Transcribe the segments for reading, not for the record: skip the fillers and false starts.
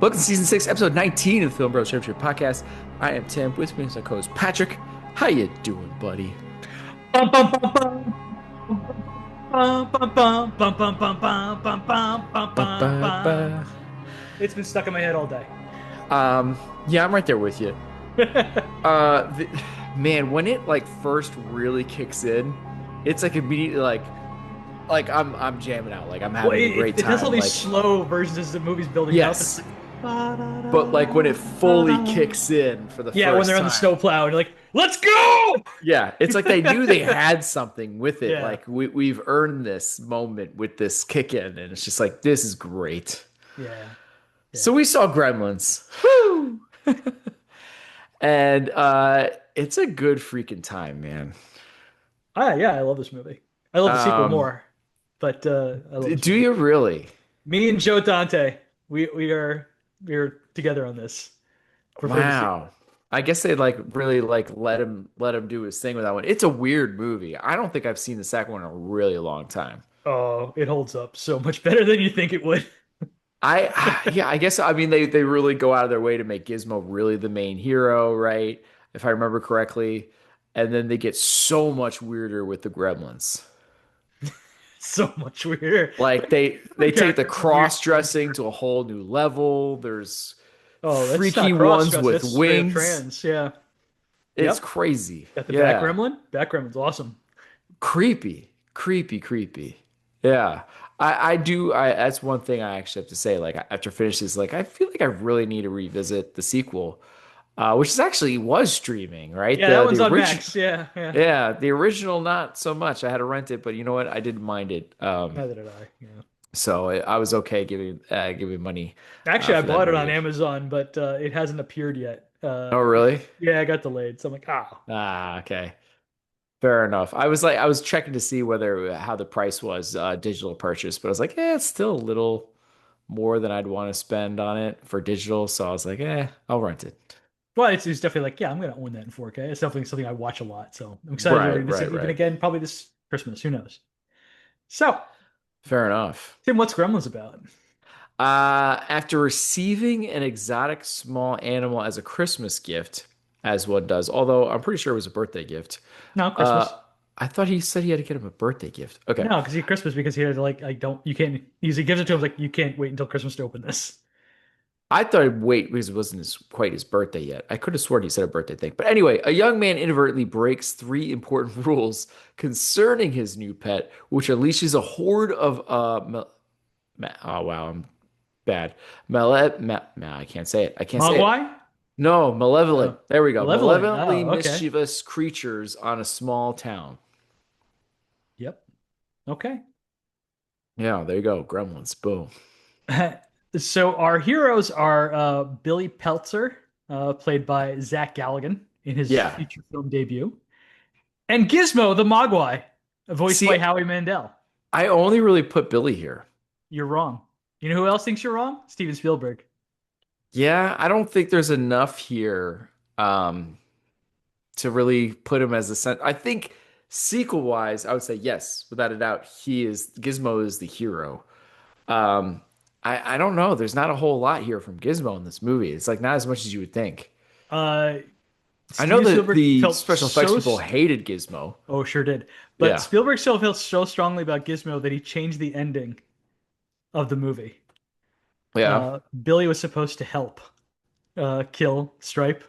Welcome to season 6, episode 19 of the Film Bros Trip Podcast. I am Tim. With me is my co-host Patrick. How you doing, buddy? Bum, bum, bum, bum. Bum, bum, bum, bum, bum, bum, bum, bum, bum, bum, Ba, ba, bum, ba. bum. It's been stuck in my head all day. Yeah, I'm right there with you. The, man, when it like first really kicks in, it's like immediately like I'm jamming out, like I'm Well, having a great it does all time. these Like, slow versions as the movie's building up. It's yes, like, but like when it fully ba-da-da-da-da. kicks in for the Yeah, when first they're on the time. snowplow, and you're like, let's go! Yeah, it's like they knew they had something with it. Yeah, Like we've earned this moment with this kick in, and it's just like this is great. yeah, So yeah. we saw Gremlins. Woo! And it's a good freaking time, man. Yeah, I love this movie. I love the sequel Um, more, but I love this do movie. you really? Me and Joe Dante, we are together on this. Prefer the sequel. Wow. I guess they like really like let him do his thing with that one. It's a weird movie. I don't think I've seen the second one in a really long time. Oh, it holds up so much better than you think it would. Yeah, I guess I mean they really go out of their way to make Gizmo really the main hero, right? If I remember correctly. And then they get so much weirder with the Gremlins. So much weirder. Like they Every take the character is weird. cross-dressing to a whole new level. There's Oh, that's freaky not ones cross-dressing. with That's straight up wings. trans. Yeah. It's Yep. crazy. Got the back Yeah. gremlin. Back gremlin's awesome. Creepy. Creepy, creepy. Yeah. I do I that's one thing I actually have to say. Like after finishing this, like I feel like I really need to revisit the sequel. Which is actually was streaming, right? Yeah, that The one's on original Max. Yeah, yeah. yeah, the original not so much. I had to rent it, but you know what? I didn't mind it. Neither did I. Yeah. So I was okay giving money Actually, I for that bought it on movie. Amazon, but it hasn't appeared yet. Oh, really? Yeah, I got delayed. So I'm like, Ah, okay. Fair enough. I was checking to see whether how the price was digital purchase, but I was like, it's still a little more than I'd want to spend on it for digital. So I was like, I'll rent it. well, it's definitely like, yeah, I'm gonna own that in 4K. It's definitely something I watch a lot. So I'm excited to Right, revisit right, it even right. again, probably this Christmas. Who knows? So, Fair enough. Tim, what's Gremlins about? After receiving an exotic small animal as a Christmas gift, as one does, although I'm pretty sure it was a birthday gift. No, Uh, Christmas. I thought he said he had to get him a birthday gift. Okay. No, because he Christmas because he had like I don't you can't he gives it to him like you can't wait until Christmas to open this. I thought I'd wait because it wasn't quite his birthday yet. I could have sworn he said a birthday thing. But anyway, a young man inadvertently breaks three important rules concerning his new pet, which unleashes a horde of oh wow, I'm bad. I can't say it. I can't say it. Mogwai? No, malevolent. There we go. Malevolent. Malevolently Oh, okay. mischievous creatures on a small town. Yep. Okay. Yeah, there you go. Gremlins. Boom. So our heroes are Billy Peltzer, played by Zach Galligan in his Yeah. feature film debut, and Gizmo the Mogwai, voiced See, by Howie Mandel. I only really put Billy here. You're wrong. You know who else thinks you're wrong? Steven Spielberg. Yeah, I don't think there's enough here to really put him as a center. I think sequel wise, I would say yes, without a doubt, he is Gizmo is the hero. Um, I don't know. There's not a whole lot here from Gizmo in this movie. It's like not as much as you would think. Uh, I know Steven that Spielberg the felt special effects so people hated Gizmo. oh, sure did. But Yeah, Spielberg still felt so strongly about Gizmo that he changed the ending of the movie. yeah. Billy was supposed to help kill Stripe,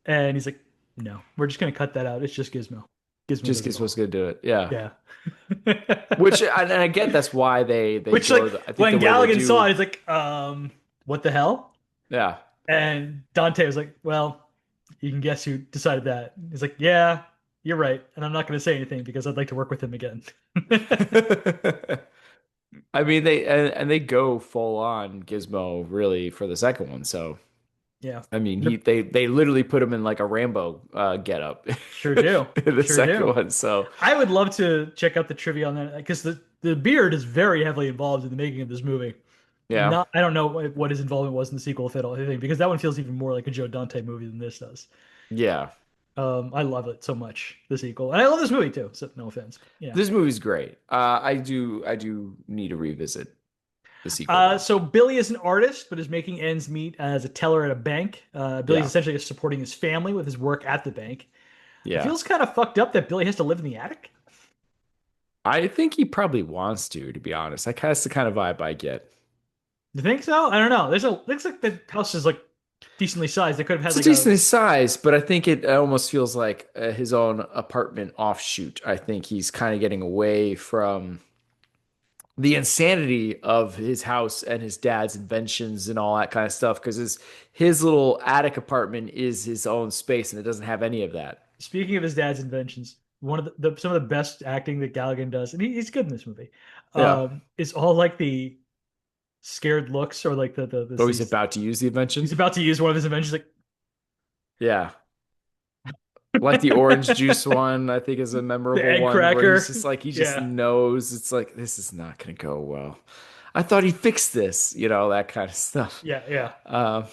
and he's like, "No, we're just gonna cut that out. It's just Gizmo. Gizmo Just does it Gizmo's all." gonna do it. Yeah. Yeah. Which and I get that's why they Which, like, go. I think the when way they Galligan saw do. it, he's like, what the hell?" Yeah. And Dante was like, "Well, you can guess who decided that." He's like, "Yeah, you're right, and I'm not gonna say anything because I'd like to work with him again." I mean and they go full on Gizmo really for the second one. So Yeah. I mean they literally put him in like a Rambo get up Sure do. in the Sure second do. one. So I would love to check out the trivia on that because the beard is very heavily involved in the making of this movie. yeah. Not, I don't know what his involvement was in the sequel, if at all, anything, because that one feels even more like a Joe Dante movie than this does. Yeah. I love it so much, the sequel, and I love this movie too. So no offense, yeah. This movie's great. I do need to revisit. the sequel then. So Billy is an artist, but is making ends meet as a teller at a bank. Billy's Yeah. essentially just supporting his family with his work at the bank. It Yeah. feels kind of fucked up that Billy has to live in the attic. I think he probably wants to be honest. That's the kind of vibe I get. You think so? I don't know. Looks like the house is like decently sized. They could have had It's a like a decent size, but I think it almost feels like his own apartment offshoot. I think he's kind of getting away from the insanity of his house and his dad's inventions and all that kind of stuff because his little attic apartment is his own space and it doesn't have any of that. speaking of his dad's inventions, one of some of the best acting that Galligan does, and he's good in this movie, Yeah. is all like the scared looks or like the this Oh, he's these about to use the he's invention. about to use one of his inventions like Yeah. Like the orange juice one, I think is a the memorable egg one where he's cracker. just like, he just Yeah. knows it's like, this is not going to go well. I thought he fixed this, that kind of stuff. Yeah, yeah. Um,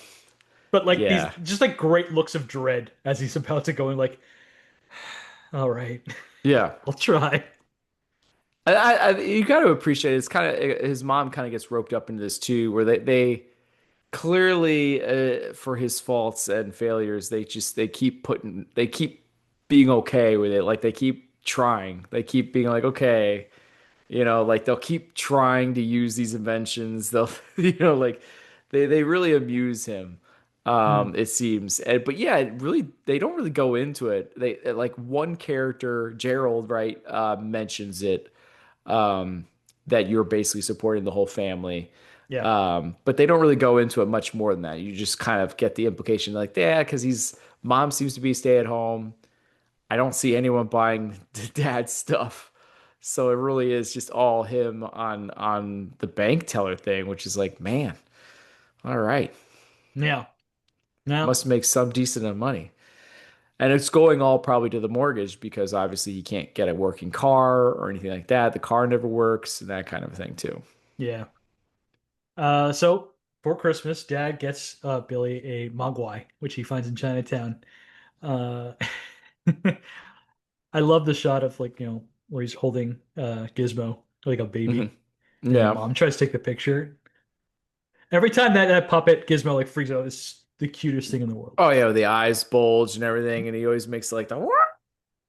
But like these yeah. just like great looks of dread as he's about to go in like, all right, Yeah. I'll try. You got to appreciate it. It's kind of his mom kind of gets roped up into this too, where they clearly for his faults and failures, they keep being okay with it. Like they keep trying, they keep being like okay, like they'll keep trying to use these inventions. They'll like they really amuse him. Hmm. It seems, but yeah, really they don't really go into it. They like one character, Gerald, right, mentions it um, that you're basically supporting the whole family. Yeah. But they don't really go into it much more than that. You just kind of get the implication like, yeah, because he's mom seems to be stay at home. I don't see anyone buying dad's stuff. So it really is just all him on the bank teller thing, which is like, man, all right, Yeah. Now, must make some decent of money. And it's going all probably to the mortgage because obviously he can't get a working car or anything like that. The car never works and that kind of thing too. yeah. So for Christmas, Dad gets Billy a mogwai, which he finds in Chinatown. Uh, I love the shot of like, where he's holding Gizmo like a Hmm. baby, and then Yeah. Mom tries to take the picture. Every time that puppet Gizmo like freaks out, it's the cutest thing in the world. Oh yeah, the eyes bulge and everything, and he always makes like the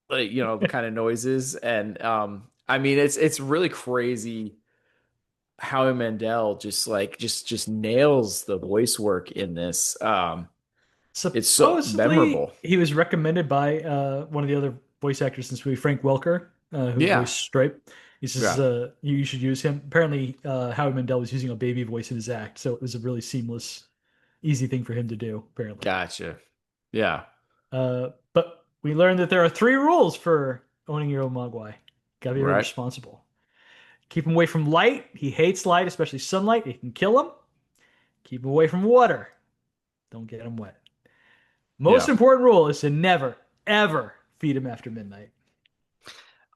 like, kind of noises. And I mean it's really crazy how Mandel just nails the voice work in this. It's so Supposedly, memorable. he was recommended by one of the other voice actors in this movie, Frank Welker, who Yeah. voiced Stripe. He says Yeah. you should use him. Apparently, Howie Mandel was using a baby voice in his act, so it was a really seamless, easy thing for him to do. Apparently, Gotcha. Yeah. but we learned that there are three rules for owning your own Mogwai. Gotta be very Right. responsible. Keep him away from light. He hates light, especially sunlight. It can kill him. Keep him away from water. Don't get him wet. Most Yeah. important rule is to never, ever feed him after midnight.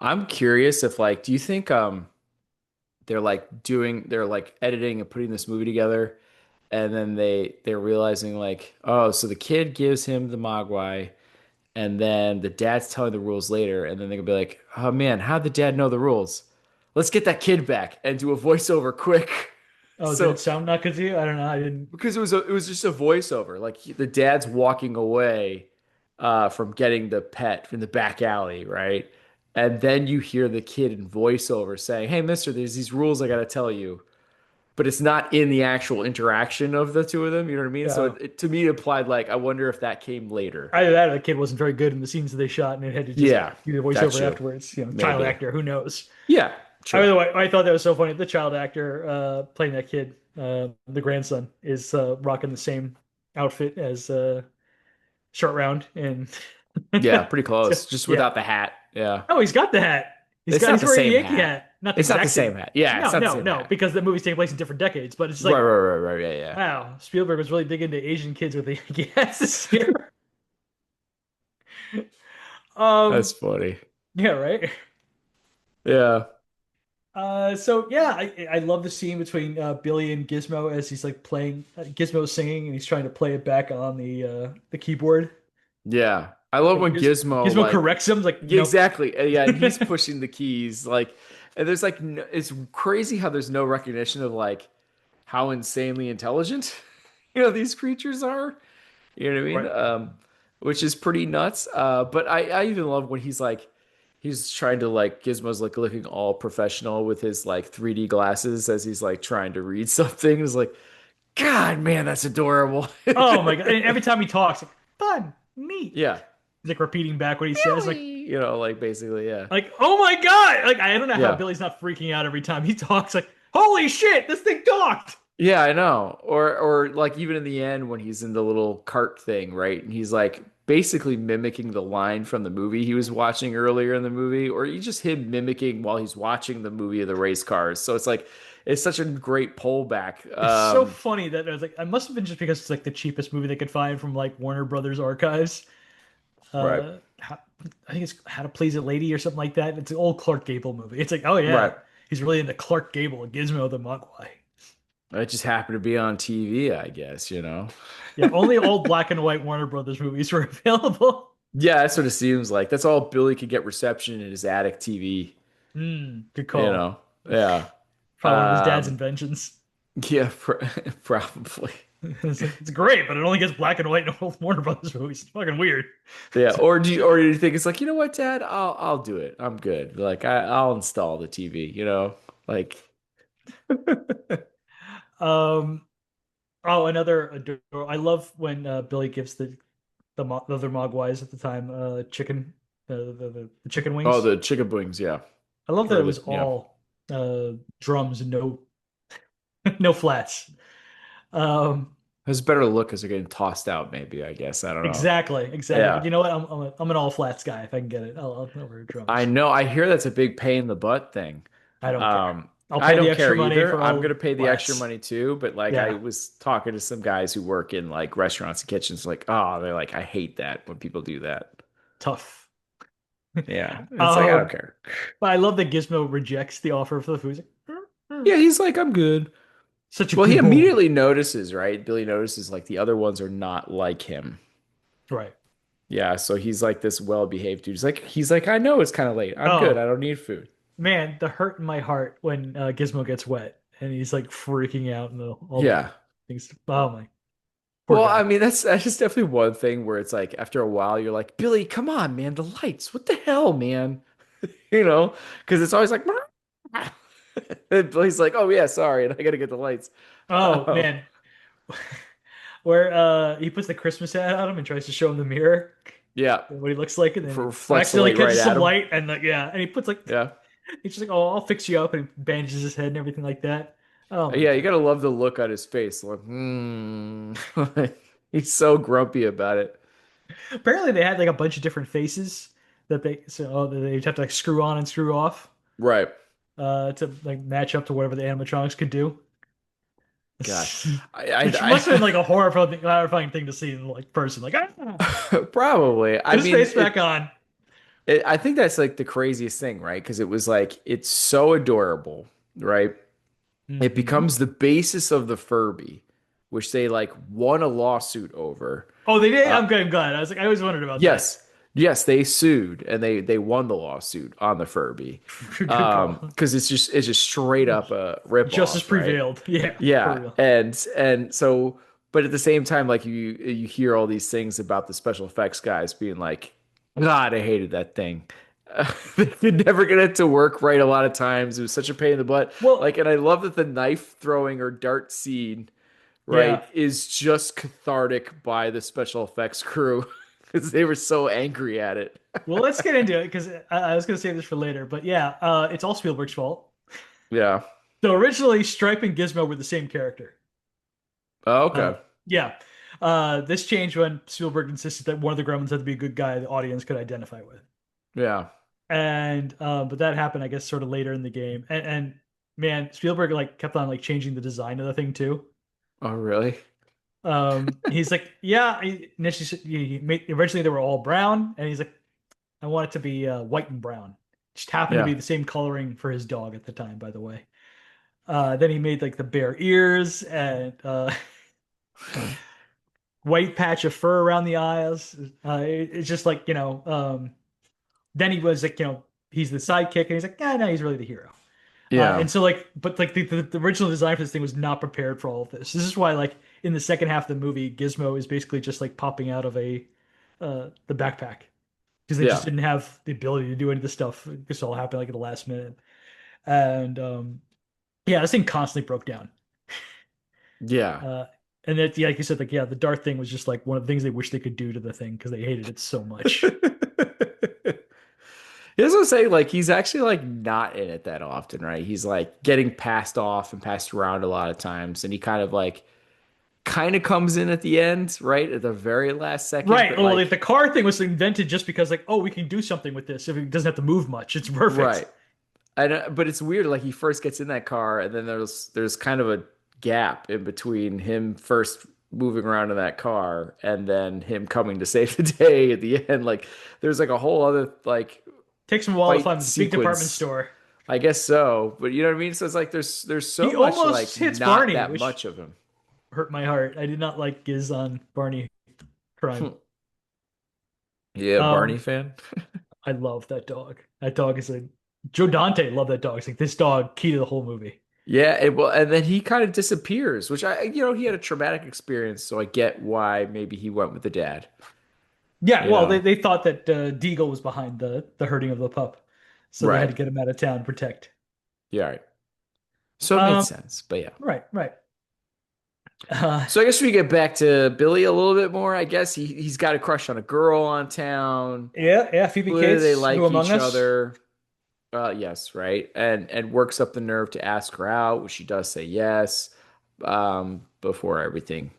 I'm curious if like do you think they're like editing and putting this movie together and then they're realizing like, oh, so the kid gives him the Mogwai and then the dad's telling the rules later, and then they're gonna be like, "Oh man, how'd the dad know the rules? Let's get that kid back and do a voiceover quick." Oh, did it So sound not good to you? I don't know. I didn't. because it was just a voiceover, like the dad's walking away from getting the pet from the back alley, right? And then you hear the kid in voiceover saying, "Hey, Mister, there's these rules I gotta tell you." But it's not in the actual interaction of the two of them. You know what I mean? So Uh, to me, it implied like, I wonder if that came later. Either that or the kid wasn't very good in the scenes that they shot and it had to just Yeah, do the that's voiceover true. afterwards. Child Maybe. actor, who knows? Yeah, By true. the way, I thought that was so funny. The child actor playing that kid, the grandson, is rocking the same outfit as Short Round and Yeah, pretty close. Just yeah. without the hat. Yeah. Oh, he's got the hat. It's not He's the wearing a same Yankee hat. hat. Not the It's not the exact same same. hat. Yeah, it's No, not the no, same no, hat. because the movie's taking place in different decades. But it's just Right, like, right, right, right. Yeah, yeah. wow, Spielberg was really big into Asian kids with the Yankee hats this year. That's Um, funny. yeah, right. Yeah. So yeah, I love the scene between Billy and Gizmo as he's like playing Gizmo singing and he's trying to play it back on the keyboard. Yeah. I love when Gizmo Gizmo like corrects him like yeah, nope. exactly. Yeah, and he's pushing the keys like and there's like no, it's crazy how there's no recognition of like how insanely intelligent these creatures are. You know what I mean? Right. Which is pretty nuts. But I even love when he's trying to like Gizmo's like looking all professional with his like 3D glasses as he's like trying to read something. It's like, God, man, that's adorable. Oh my God. And every time he talks, like, fun, neat. Yeah. He's like repeating back what he says. Billy, Like, like basically, yeah. oh my God. Like, I don't know how Yeah. Billy's not freaking out every time he talks. Like, holy shit, this thing talked. Yeah, I know. Or like even in the end when he's in the little cart thing, right? And he's like basically mimicking the line from the movie he was watching earlier in the movie, or you just him mimicking while he's watching the movie of the race cars. So it's like it's such a great pullback. It's so funny that I was like, I must have been just because it's like the cheapest movie they could find from like Warner Brothers archives. Right. I think it's How to Please a Lady or something like that. It's an old Clark Gable movie. It's like, oh yeah, Right. he's really into Clark Gable and Gizmo the Mogwai. It just happened to be on TV, I guess. Yeah, only old black and white Warner Brothers movies were available. Yeah, that's what it seems like. That's all Billy could get reception in his attic TV, Good you call. know. Yeah. Probably one of his dad's Um, inventions. yeah, probably. It's great, but it only gets black and white in old Warner Brothers movies. It's fucking weird. Yeah, or do you think it's like, you know what, Dad? I'll do it. I'm good. Like I'll install the TV. Like Um, oh, another I love when Billy gives the other Mogwais at the time chicken the chicken oh, wings. the chicken wings, yeah. I love that Or it the was yeah. all drums and no flats. Um, It's a better look because they're getting tossed out, maybe, I guess. I don't know. exactly. But Yeah. you know what? I'm an all flats guy if I can get it. I'll wear I drums. know. I hear that's a big pain in the butt thing. I don't care. I'll I pay the don't care extra money either. for I'm gonna all pay the extra flats. money too, but like I Yeah, was talking to some guys who work in like restaurants and kitchens, like, oh, they're like, I hate that when people do that. tough. Yeah. It's like I don't Um, care. but I love that Gizmo rejects the offer for the food. He's like, Yeah, he's like, I'm good. such a Well, he good boy. immediately notices, right? Billy notices like the other ones are not like him. Right. Yeah, so he's like this well-behaved dude. He's like, I know it's kind of late. I'm good. I Oh don't need food. man, the hurt in my heart when Gizmo gets wet and he's like freaking out and all the Yeah. things. Oh my poor Well, I guy. mean, that's just definitely one thing where it's like after a while you're like, Billy, come on, man, the lights. What the hell, man? You know, because it's always like, and Billy's like, oh yeah, sorry, and I gotta get the lights. Oh Um, man, where he puts the Christmas hat on him and tries to show him the mirror yeah, what he looks like, and then he reflects the accidentally light right catches at some him. light, and like yeah, and he puts like Yeah. he's just like, oh, I'll fix you up, and he bandages his head and everything like that. Oh my Yeah, you God. gotta love the look on his face. Like, he's so grumpy about it. Apparently they had like a bunch of different faces that they have to like screw on and screw off Right. to like match up to whatever the animatronics could do. Gosh. Which must have been like a horrifying thing to see in like person. Like, ah, Probably. I put his mean, face back on. I think that's like the craziest thing, right? Because it was like it's so adorable, right? It Hmm. becomes the basis of the Furby, which they like won a lawsuit over. Oh, they did. Uh, I'm glad. I was like, I always wondered about that. yes, yes, they sued and they won the lawsuit on the Furby, Good call. because it's just straight up a Justice ripoff, right? prevailed. Yeah, for Yeah, real. and so, but at the same time, like you hear all these things about the special effects guys being like, God, I hated that thing. They could never get it to work right a lot of times. It was such a pain in the butt. Well, Like, and I love that the knife throwing or dart scene, right, yeah. is just cathartic by the special effects crew because they were so angry at it. Well, let's get into it because I was gonna save this for later. But yeah, it's all Spielberg's fault. Yeah. So originally, Stripe and Gizmo were the same character. Oh, Uh, okay. yeah. This changed when Spielberg insisted that one of the Gremlins had to be a good guy the audience could identify with. Yeah. And but that happened, I guess, sort of later in the game. And man, Spielberg like kept on like changing the design of the thing too. Oh, really? He's like, yeah. Initially, originally they were all brown, and he's like, I want it to be white and brown. Just happened to Yeah. be the same coloring for his dog at the time, by the way. Then he made like the bear ears and white patch of fur around the eyes. It's just like, then he was like, he's the sidekick, and he's like, yeah, no, he's really the hero. Yeah. And so like, but like the original design for this thing was not prepared for all of this. This is why like in the second half of the movie, Gizmo is basically just like popping out of a the backpack because they just Yeah. didn't have the ability to do any of this stuff. This all happened like at the last minute. And yeah, this thing constantly broke down. Yeah. Uh, and that, yeah, like you said, like yeah, the Darth thing was just like one of the things they wish they could do to the thing because they hated it so much. He doesn't say like he's actually like not in it that often, right? He's like getting passed off and passed around a lot of times, and he kind of comes in at the end, right? At the very last second, Right. but Well, like like the car thing was invented just because like, oh, we can do something with this if it doesn't have to move much. It's perfect. right. But it's weird. Like he first gets in that car, and then there's kind of a gap in between him first moving around in that car and then him coming to save the day at the end. Like there's like a whole other like Takes him a while to fight find this big department sequence. store. I guess so, but you know what I mean. So it's like there's so He much almost like hits not Barney, that which much of him. hurt my heart. I did not like Giz on Barney crime. Yeah, Barney Um, fan. I love that dog. That dog is a Joe Dante loved that dog. It's like this dog, key to the whole movie. Yeah, well, and then he kind of disappears, which he had a traumatic experience, so I get why maybe he went with the dad. Yeah, You well, know, they thought that Deagle was behind the hurting of the pup, so they had right? to get him out of town to protect. Yeah, right. So it made Um, sense, but yeah. right, right. Uh, So I guess we get back to Billy a little bit more. I guess he's got a crush on a girl on town. yeah, yeah. Phoebe Clearly, they Cates, new like among each us. other. Yes, right. And works up the nerve to ask her out, which she does say yes, before everything,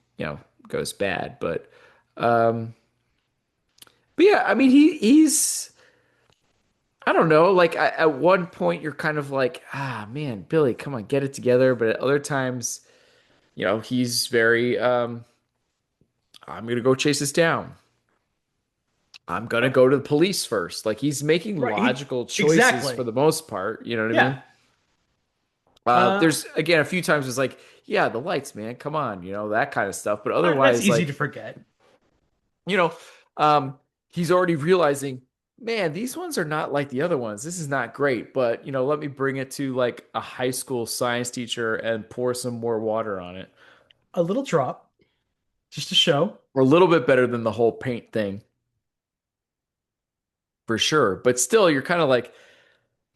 goes bad. Um, but yeah, I mean, he's, I don't know, like at one point you're kind of like, ah, man, Billy, come on, get it together. But at other times, he's very, I'm gonna go chase this down. I'm gonna go to the police first. Like he's making Right, logical choices for exactly. the most part. You know what I Yeah. mean? Uh, There's again a few times it's like, yeah, the lights, man, come on, that kind of stuff. But that's otherwise, easy to like, forget. you know, um, he's already realizing, man, these ones are not like the other ones. This is not great. But let me bring it to like a high school science teacher and pour some more water on it. A little drop, just to show. Or a little bit better than the whole paint thing, for sure. But still, you're kind of like,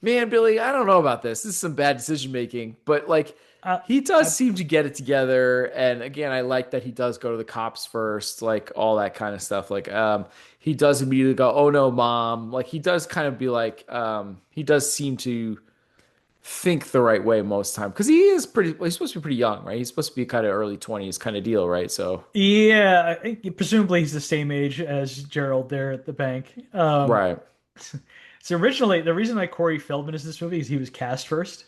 man, Billy, I don't know about this. This is some bad decision making, but like Uh, he does I, seem to get it together. And again, I like that he does go to the cops first, like all that kind of stuff. Like, he does immediately go, "Oh no, mom!" Like he does kind of be like, he does seem to think the right way most of the time because he is pretty. Well, he's supposed to be pretty young, right? He's supposed to be kind of early 20s kind of deal, right? So, yeah, I think presumably he's the same age as Gerald there at the bank. right. So originally, the reason why Corey Feldman is in this movie is he was cast first,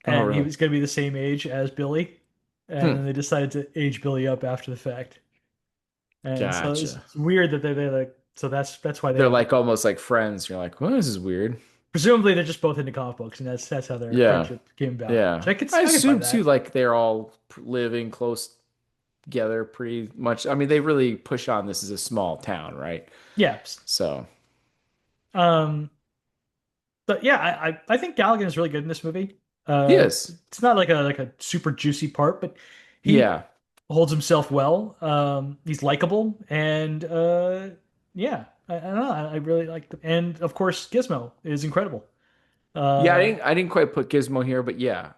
Oh, and he really? was going to be the same age as Billy, and Hmm. then they decided to age Billy up after the fact. And so Gotcha. it's weird that they're like, so that's why they They're have like almost like friends. You're like, well, this is weird. presumably they're just both into comic books, and that's how their Yeah. friendship came about. Yeah. So I I could buy assume too, that. like they're all living close together pretty much. I mean, they really push on this as a small town, right? Yeah. So Um, but yeah, I think Galligan is really good in this movie. he is. It's not like a super juicy part, but he Yeah. holds himself well. He's likable, and yeah, I don't know. I really like, and of course, Gizmo is incredible. Yeah, I Uh, didn't I didn't quite put Gizmo here, but yeah.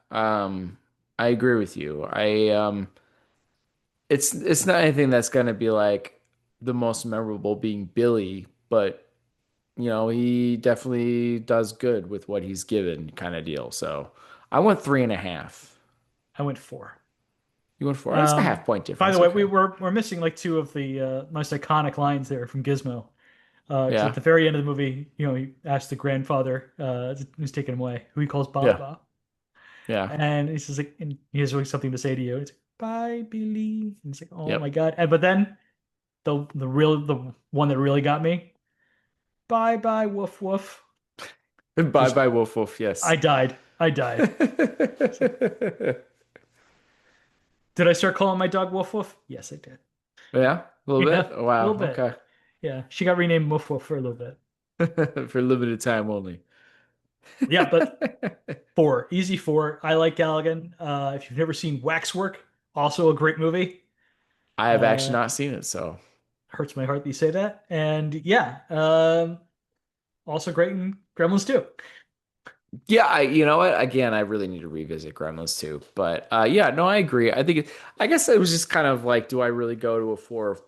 I agree with you. It's not anything that's gonna be like the most memorable being Billy, but he definitely does good with what he's given kind of deal. So I went 3.5. I went four. You went 4. That's a half point By the difference. way, Okay. we're missing like two of the most iconic lines there from Gizmo. Because at Yeah. the very end of the movie, he asks the grandfather who's taken him away, who he calls Yeah. Baba, Yeah. and he says like, and he has like something to say to you. It's like, bye, Billy. And it's like, oh my Yep. God. And but then the one that really got me, bye bye, woof woof. Bye Just bye, Wolf Wolf. I Yes. died. I died. It's like, did I start calling my dog woof woof? Yes, I did. Yeah, a little Yeah, bit. a Oh, little wow. bit. Okay. Yeah, she got renamed Woof Woof for a little bit. For limited time only. Yeah, but four, easy four. I like Galligan. If you've never seen Waxwork, also a great movie. I have actually Uh, not seen it, so hurts my heart that you say that. And yeah, also great in Gremlins too. yeah, you know what? Again, I really need to revisit Gremlins too. But yeah, no, I agree. I guess it was just kind of like, do I really go to a four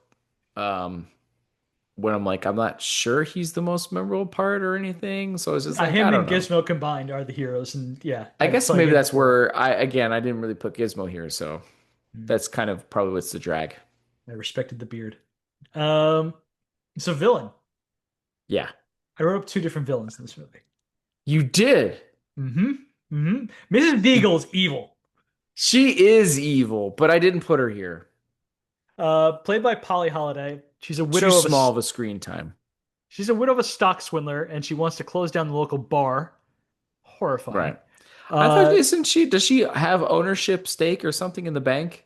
when I'm like, I'm not sure he's the most memorable part or anything. So it's just Yeah, like, I him don't and know. Gizmo combined are the heroes, and yeah, I I'd guess probably maybe give him a that's four. where I didn't really put Gizmo here, so Hmm. that's kind of probably what's the drag. I respected the beard. Um, so villain. Yeah. I wrote up two different villains in this movie. You did. Mm-hmm. Mm-hmm. Mrs. Deagle's evil. She is evil, but I didn't put her here. Played by Polly Holliday. She's a Too widow of a small of a screen time. stock swindler, and she wants to close down the local bar. Horrifying. Right. I thought, Uh, isn't she, does she have ownership stake or something in the bank?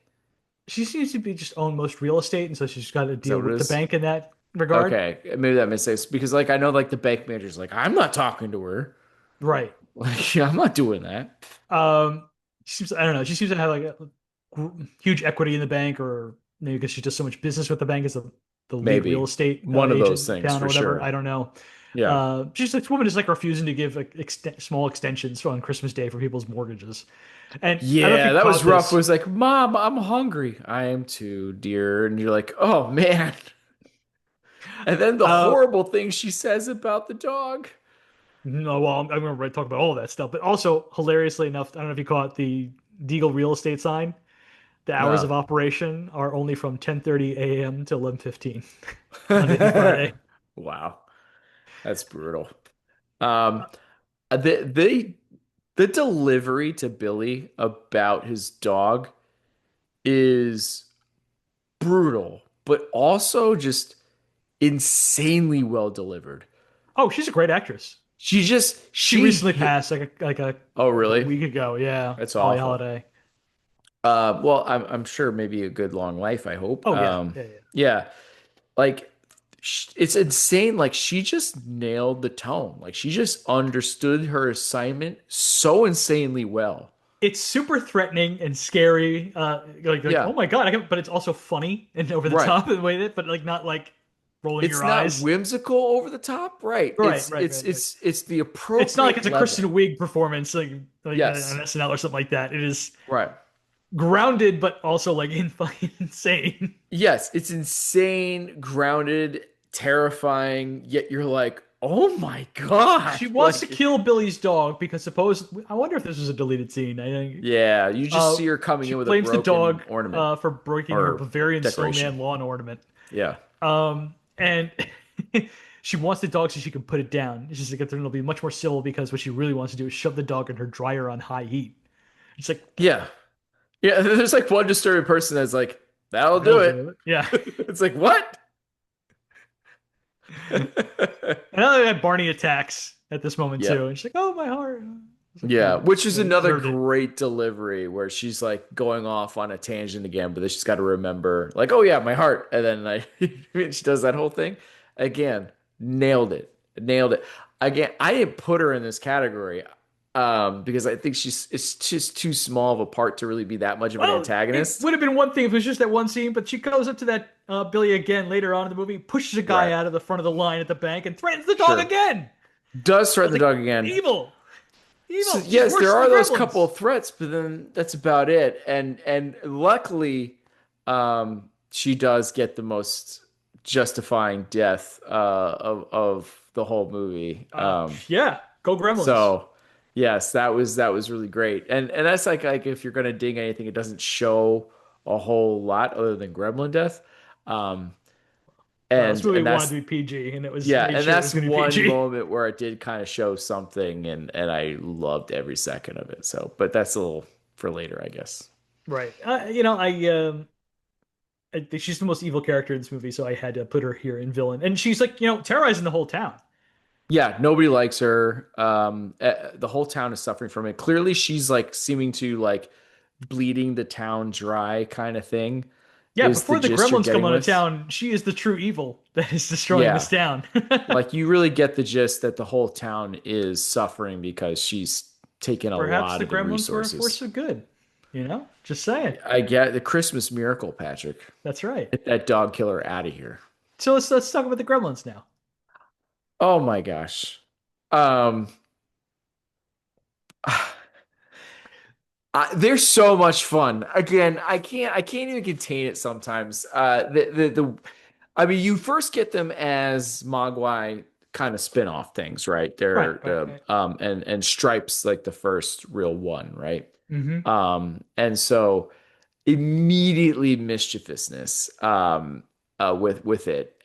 she seems to be just own most real estate, and so she's got to Is that deal what it with the is? bank in that regard. Okay, maybe that makes sense because, like, I know, like, the bank manager's like, I'm not talking to her. Right. Like, yeah, I'm not doing that. Um, she seems, I don't know. She seems to have like a huge equity in the bank, or maybe because she does so much business with the bank as the lead real Maybe estate one of those agent in things town or for whatever. I sure. don't know. Yeah. She's this woman is like refusing to give like small extensions on Christmas Day for people's mortgages. And I don't know if Yeah, you that was caught rough. It this. was like, Mom, I'm hungry. I am too, dear. And you're like, oh man. And then the Uh, horrible things she says about the dog. no, well, I'm going to talk about all that stuff, but also hilariously enough, I don't know if you caught the Deagle real estate sign. The hours No. of operation are only from 10:30 a.m. to 11:15 Monday through Friday. Wow. That's brutal. Um, the the delivery to Billy about his dog is brutal, but also just insanely well delivered. Oh, she's a great actress. She She recently hit. passed Oh, like a really? week ago. Yeah, That's Holly awful. Holiday. Well, I'm sure maybe a good long life, I hope. Oh yeah, yeah, yeah. Yeah, like it's insane. Like she just nailed the tone. Like she just understood her assignment so insanely well. It's super threatening and scary. Like oh Yeah, my God, but it's also funny and over the right. top in the way that, but like not like rolling It's your not eyes. whimsical over the top, right? Right, right, right, right. It's the It's not like appropriate it's a level. Kristen Wiig performance like on Yes, SNL or something like that. It is right. grounded, but also like in fucking insane. Yes, it's insane, grounded, terrifying, yet you're like, "Oh my God." She wants to Like kill Billy's dog because suppose I wonder if this was a deleted scene. I think yeah, you just see her coming she in with a blames the broken dog ornament for breaking her or Bavarian decoration. snowman lawn ornament. Yeah. And she wants the dog so she can put it down. It's just like it'll be much more civil because what she really wants to do is shove the dog in her dryer on high heat. It's like Yeah. Yeah. There's like one disturbing person that's like, that'll do that'll it. do it. Yeah. It's like, what? And I had Barney attacks at this moment too, Yep. and she's like, "Oh my heart." It's like, Yeah. well, Which is yeah, you another deserved it. great delivery where she's like going off on a tangent again, but then she's got to remember, like, oh yeah, my heart. And then like she does that whole thing. Again, nailed it. Nailed it. Again, I didn't put her in this category because I think it's just too small of a part to really be that much of an Well, it antagonist. would have been one thing if it was just that one scene, but she goes up to that Billy again later on in the movie, pushes a guy Right. out of the front of the line at the bank, and threatens the dog Sure. again. Does I threaten was the like, dog again. evil, So evil. She's yes, worse there than are the those couple Gremlins. of threats, but then that's about it. And luckily, she does get the most justifying death of the whole movie. Yeah, go Gremlins. So yes, that was really great. And that's like if you're gonna ding anything, it doesn't show a whole lot other than Gremlin death. Um, Well, this movie and wanted that's to be PG, and it yeah, made and sure it was that's going to be one PG. moment where it did kind of show something, and I loved every second of it. So, but that's a little for later, I guess. Right. I think she's the most evil character in this movie, so I had to put her here in villain. And she's like, terrorizing the whole town. Yeah, nobody likes her. The whole town is suffering from it. Clearly, she's like seeming to like bleeding the town dry kind of thing. Yeah, Is the before the gist you're Gremlins come getting onto with? town, she is the true evil that is destroying this Yeah. town. Like you really get the gist that the whole town is suffering because she's taken a Perhaps lot the of the Gremlins were a force resources. of good. Just saying. I get the Christmas miracle, Patrick. That's right. Get that dog killer out of here. So let's talk about the Gremlins now. Oh my gosh. Um, they're so much fun. Again, I can't even contain it sometimes. I mean, you first get them as Mogwai kind of spin-off things, right? Right, They're right, right. and Stripes like the first real one, right? Mm-hmm. And so immediately mischievousness with it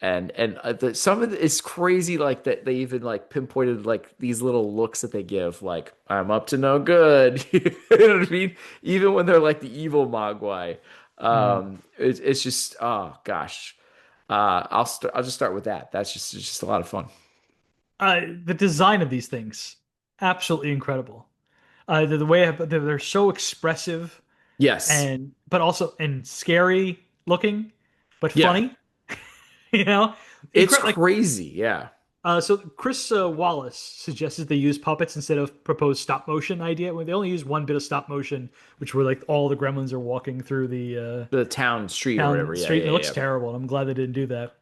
some of it's crazy like that they even like pinpointed like these little looks that they give like I'm up to no good you know what I mean even when they're like the evil Mogwai Mm. it's just oh gosh I'll just start with that that's just it's just a lot of fun. The design of these things, absolutely incredible. The way they're so expressive Yes, and but also and scary looking, but yeah, funny. You know, it's incredible. crazy, yeah. So Chris Wallace suggested they use puppets instead of proposed stop motion idea. Where they only use one bit of stop motion, which were like all the gremlins are walking through the The town street or town whatever, yeah, street, and yeah, it looks yeah. terrible. And I'm glad they didn't do that.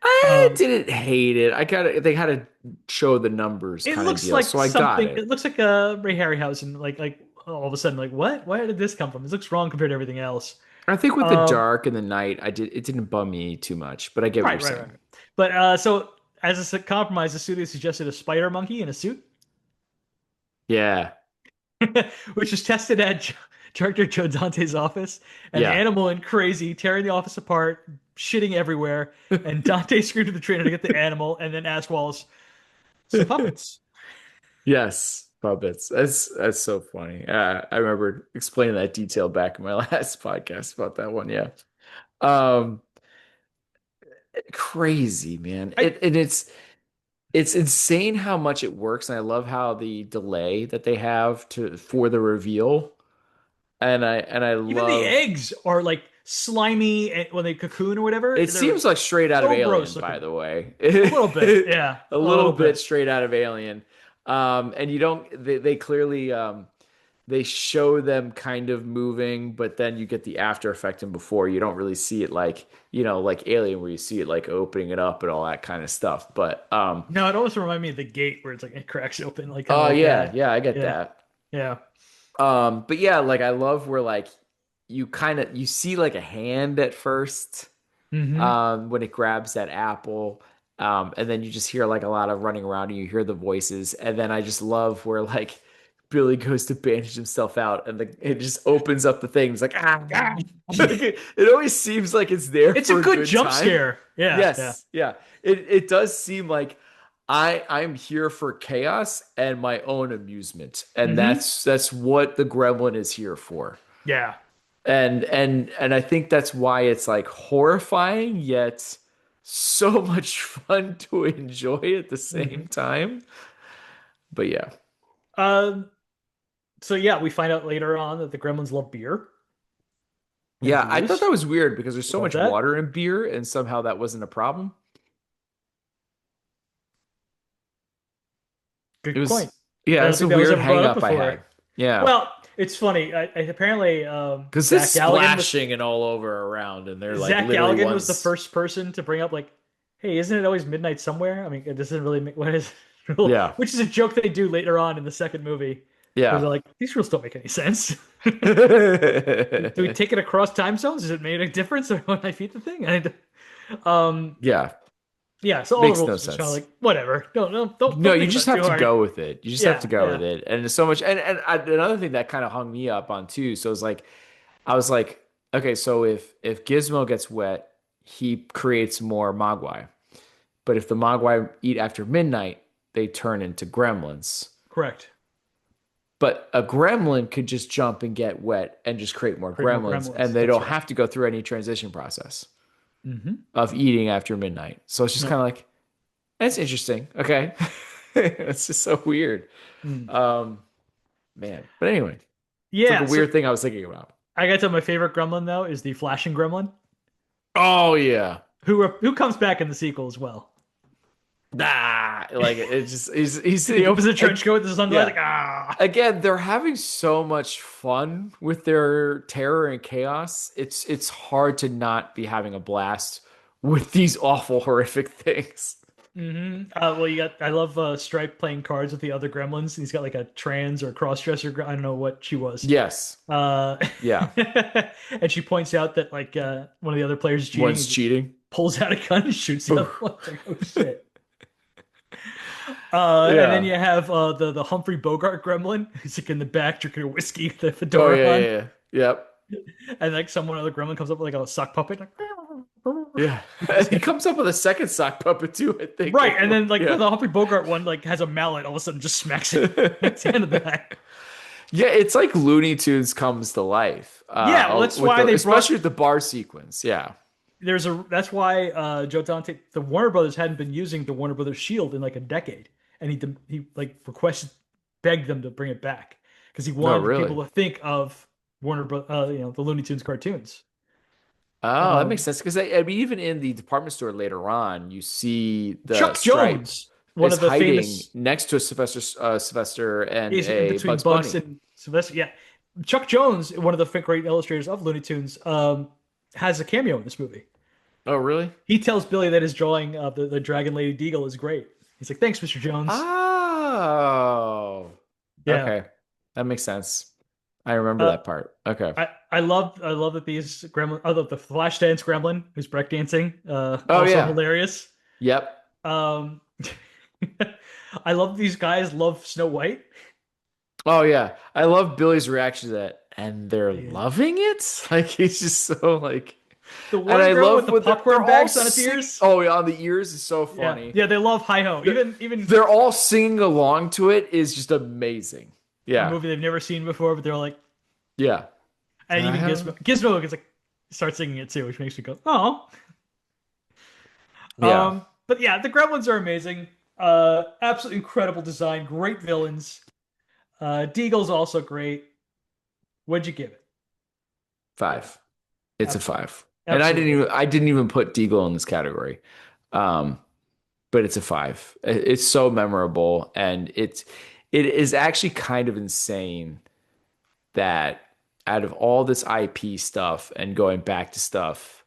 I Um, didn't hate it. I got to they had to show the numbers it kind of looks deal, like so I got something. it. It looks like Ray Harryhausen. Like all of a sudden, like what? Where did this come from? This looks wrong compared to everything else. I think with the Um, dark and the night, it didn't bum me too much, but I get what you're right, right, saying. right. But so as a compromise, the studio suggested a spider monkey in a suit. Yeah, Which was tested at Director Joe Dante's office. An yeah, animal went crazy, tearing the office apart, shitting everywhere. And Dante screamed to the trainer to get the animal, and then asked Wallace, "So puppets?" yes, puppets. That's so funny. I remember explaining that detail back in my last podcast about that one. Yeah, um, crazy man. I It's insane how much it works, and I love how the delay that they have to for the reveal. And I Even the love eggs are like slimy when they cocoon or whatever. it They're seems like straight out of so Alien, gross by looking. the way. A little bit, yeah, A a little little bit bit. straight out of Alien. And you don't they clearly they show them kind of moving, but then you get the after effect and before you don't really see it like, like Alien where you see it like opening it up and all that kind of stuff. But No, it always reminds me of the gate where it's like it cracks open, like kind of oh like yeah, that. yeah, I get Yeah, that. yeah. But yeah, like I love where like you see like a hand at first Mm-hmm. when it grabs that apple. And then you just hear like a lot of running around and you hear the voices. And then I just love where like Billy goes to bandage himself out and it just opens up the thing. It's like, ah, ah. Like, it always seems like it's there It's a for a good good jump time. scare. Yeah, yeah. Yes, yeah. It does seem like I'm here for chaos and my own amusement. And Mm-hmm. that's what the gremlin is here for. Yeah. And I think that's why it's like horrifying yet so much fun to enjoy at the Mm-hmm. same time. But yeah. Um, so yeah, we find out later on that the Gremlins love beer and Yeah, I thought that booze. was weird because there's so Love much that. water in beer and somehow that wasn't a problem. It Good point. was yeah, I don't it's a think that was weird ever brought hang up up I before. had. Yeah. Well, it's funny. Apparently, Because it's splashing and all over around and they're like Zach literally Galligan was the ones. first person to bring up like, "Hey, isn't it always midnight somewhere?" I mean, it doesn't really make what is Yeah. which is a joke they do later on in the second movie, where Yeah. they're like, "These rules don't make any sense." Do we take it across time zones? Does it make a difference when I feed the thing? Um, Yeah. yeah. So all the Makes no rules are just kind of sense. like whatever. No, Don't you think just about it have too to hard. go with it. You just have to Yeah, go with yeah. it. And there's so much. Another thing that kind of hung me up on too. So it's like, I was like, okay, so if Gizmo gets wet, he creates more Mogwai. But if the Mogwai eat after midnight, they turn into gremlins. Correct. But a gremlin could just jump and get wet and just create more Create more gremlins, and gremlins. they That's don't right. have to go through any transition process Mm-hmm. of eating after midnight. So it's just No. kind of like, that's interesting. Okay. It's just so weird. Mm. Um, Man. But anyway, it's like a Yeah. So weird thing I was thinking about. I gotta tell my favorite gremlin though is the flashing gremlin. Oh yeah. who comes back in the sequel as well. Nah, like it just he's He opens the trench coat with the sunglasses, yeah. like ah. Again, they're having so much fun with their terror and chaos. It's hard to not be having a blast with these awful, horrific things. Well, you got. I love Stripe playing cards with the other Gremlins. He's got like a trans or cross-dresser. I don't know what she was. Yes. Uh, Yeah. and she points out that like one of the other players is cheating One's and just cheating. pulls out a gun and shoots the other Oof. one. It's like, oh shit. And then Yeah. you have the Humphrey Bogart Gremlin. He's like in the back drinking a whiskey with the Oh fedora yeah, on, yeah, yeah. Yep. and like someone other Gremlin comes up with like a sock puppet, like. Yeah. And he Just comes up with a second sock puppet too, I think. right, and then like Yeah. the Humphrey Bogart one like has a mallet, all of a sudden just smacks it at the end of that. Yeah, it's like Looney Tunes comes to life. Yeah, well, that's With why the they especially brought. with the bar sequence. Yeah. There's a. That's why Joe Dante, the Warner Brothers hadn't been using the Warner Brothers Shield in like a decade, and he like requested, begged them to bring it back because he Oh, wanted really? people to think of the Looney Tunes cartoons. Oh, that makes Um, sense. Because I mean, even in the department store later on, you see the Chuck stripe Jones, one is of the hiding famous, next to a Sylvester and is in a between Bugs Bugs Bunny. and Sylvester. Yeah, Chuck Jones, one of the great illustrators of Looney Tunes, has a cameo in this movie. Oh, really? He tells Billy that his drawing of the Dragon Lady Deagle is great. He's like, "Thanks, Mr. Jones." Oh, Yeah. okay. That makes sense. I remember Uh, that part. Okay. I love that these gremlin, I love the Flashdance gremlin who's breakdancing, Oh, also yeah. hilarious. Yep. Um, I love these guys love Snow White. Oh, yeah. I love Billy's reaction to that. And they're Yeah. loving it? Like, he's just so, like, The and one I girl with love the what they're popcorn all bags on its singing. ears. Oh, yeah, on the ears is so Yeah, funny. yeah, they love Hi Ho. They're, Even they're all singing along to it is just amazing. a Yeah. movie they've never seen before, but they're like, Yeah. and even Gizmo gets like starts singing it too, which makes me go, oh. Yeah. But yeah, the Gremlins are amazing. Absolutely incredible design, great villains. Deagle's also great. What'd you give it? Five. It's a Absolutely. five. And Absolutely. I didn't even put Deagle in this category. Um, but it's a five. It's so memorable, and it is actually kind of insane that out of all this IP stuff and going back to stuff,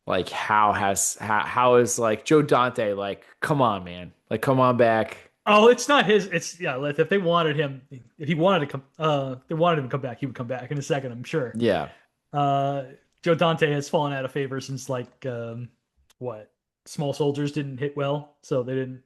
like how is like Joe Dante like, come on, man, like come on back. Oh, it's not his. It's yeah. Like, if they wanted him, if he wanted to come, they wanted him to come back, he would come back in a second, I'm sure. Yeah. Uh, Joe Dante has fallen out of favor since like what? Small Soldiers didn't hit well, so they didn't.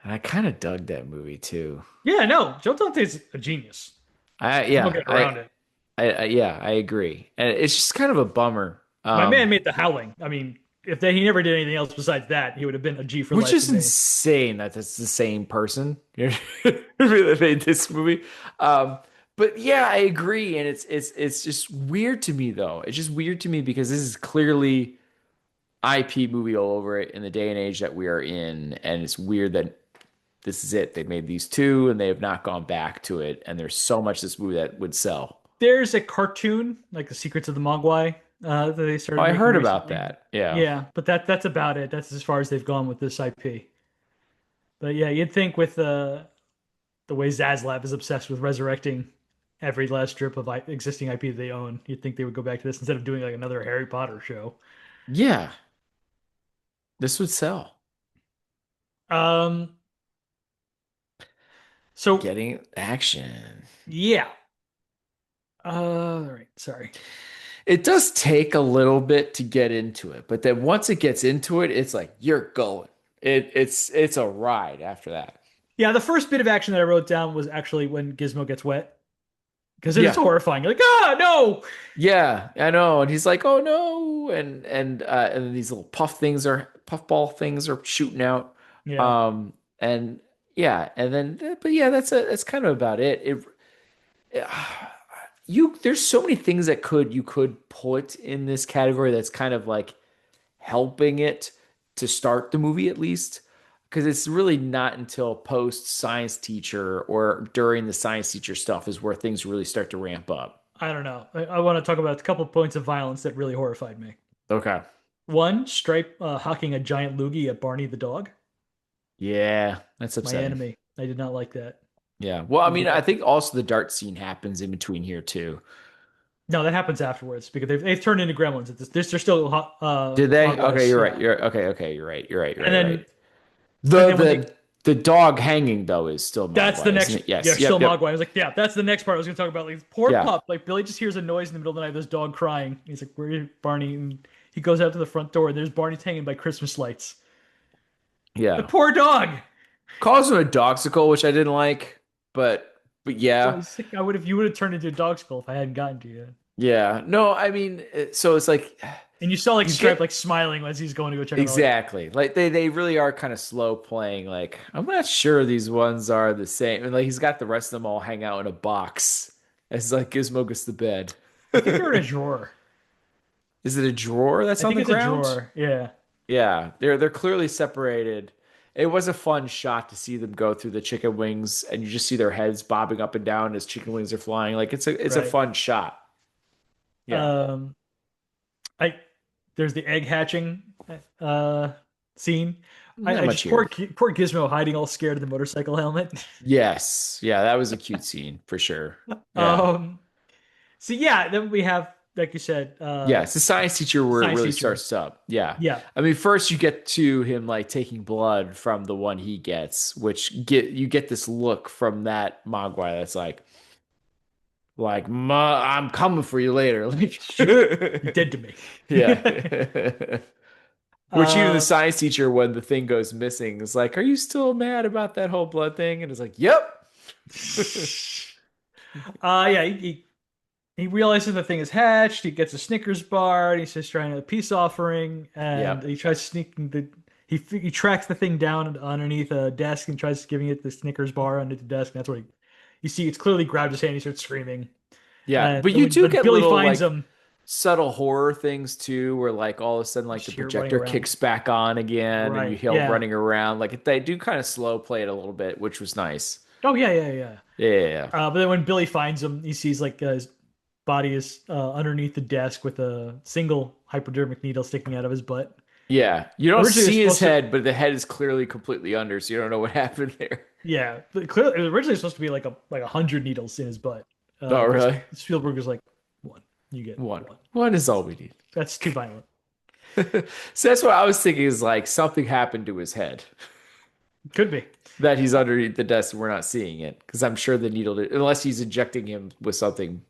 And I kind of dug that movie too. Yeah, no, Joe Dante's a genius. I There's no yeah, getting around it. yeah, I agree. And it's just kind of a bummer. My man made The Howling. I mean, if they, he never did anything else besides that, he would have been a G for Which life to is me. insane that that's the same person that made this movie. But yeah, I agree, and it's just weird to me though. It's just weird to me because this is clearly IP movie all over it in the day and age that we are in, and it's weird that this is it. They made these two, and they have not gone back to it. And there's so much this movie that would sell. There's a cartoon like The Secrets of the Mogwai that they Oh, started I making heard about recently. that. Yeah. Yeah, but that's about it. That's as far as they've gone with this IP. But yeah, you'd think with the way Zaslav is obsessed with resurrecting every last strip of existing IP that they own, you'd think they would go back to this instead of doing like another Harry Potter show. Yeah, this would sell. Um, so Getting action. yeah. All right, sorry. It does take a little bit to get into it, but then once it gets into it, it's like you're going. It's a ride after that. Yeah, the first bit of action that I wrote down was actually when Gizmo gets wet because it's Yeah. horrifying. You're like, ah, no. Yeah, I know. And he's like, "Oh no." And then these little puffball things are shooting out. Yeah. And yeah, and then but yeah, that's kind of about it. You there's so many things that you could put in this category that's kind of like helping it to start the movie at least because it's really not until post science teacher or during the science teacher stuff is where things really start to ramp up. I don't know. I want to talk about a couple of points of violence that really horrified me. Okay. One, Stripe hocking a giant loogie at Barney the dog. Yeah, that's My upsetting. enemy. I did not like that. Yeah. Well, I He mean, I think also the dart scene happens in between here too. No, that happens afterwards because they've turned into gremlins. They're still Did they? Okay, mogwais. you're right. Yeah, You're okay. Okay, you're right. You're right. You're and right. You're right. then and The then when they the dog hanging though is still that's the Mogwai, isn't next it? yeah Yes. still Yep. mogwai. I Yep. was like, yeah, that's the next part I was gonna talk about. Like poor Yeah. pup. Like Billy just hears a noise in the middle of the night. This dog crying. He's like, where is Barney? And he goes out to the front door and there's Barney hanging by Christmas lights. The Yeah. poor dog. Calls him a doxical, which I didn't like, but So yeah. he's like, I would have you would have turned into a dog skull if I hadn't gotten to you. Yeah. No, I mean, so it's like And you saw like you Stripe get like smiling as he's going to go check on the light. exactly. Like they really are kind of slow playing. Like I'm not sure these ones are the same. And like he's got the rest of them all hang out in a box as like Gizmo gets to bed. I think they're in a drawer. Is it a drawer that's I on think the it's a ground? drawer. Yeah. Yeah, they're clearly separated. It was a fun shot to see them go through the chicken wings, and you just see their heads bobbing up and down as chicken wings are flying. Like it's a Right. fun shot. Yeah, Um, I there's the egg hatching uh scene. not I much just here. poor Gizmo hiding all scared of the motorcycle helmet. Yes, yeah, that was a cute scene for sure. Yeah, Um, so yeah, then we have like you said, yeah, it's the science teacher where it science really teacher. starts up. Yeah, Yeah, I mean, first you get to him like taking blood from the one he gets, which you get this look from that Mogwai that's like, Ma, I'm coming for you later. Like, shoot, you're dead to me. yeah. Which even the uh, science teacher, when the thing goes missing, is like, "Are you still mad about that whole blood thing?" And it's like, "Yep." yeah, he realizes the thing is hatched. He gets a Snickers bar, and he's just trying a peace offering, and Yep. he tries sneaking the. He tracks the thing down underneath a desk and tries giving it the Snickers bar under the desk. And that's what you see. It's clearly grabbed his hand. He starts screaming, Yeah. and But then you do when get Billy little finds like him, subtle horror things too, where like all of a sudden like the just hear it running projector around. kicks back on again and you Right? hear Yeah. running around. Like they do kind of slow play it a little bit, which was nice. Oh yeah, yeah, yeah. Yeah. Yeah. Yeah. But then when Billy finds him, he sees like his body is underneath the desk with a single hypodermic needle sticking out of his butt. Yeah. You don't Originally, it was see his supposed to. head, but the head is clearly completely under, so you don't know what happened there. Yeah, but clearly, it was originally supposed to be like 100 needles in his butt. Oh, But really? Spielberg was like, one, you get One. one. One is all we need. That's too violent. So that's what I was thinking is like something happened to his head Could be. that he's underneath the desk and we're not seeing it because I'm sure the needle did, unless he's injecting him with something,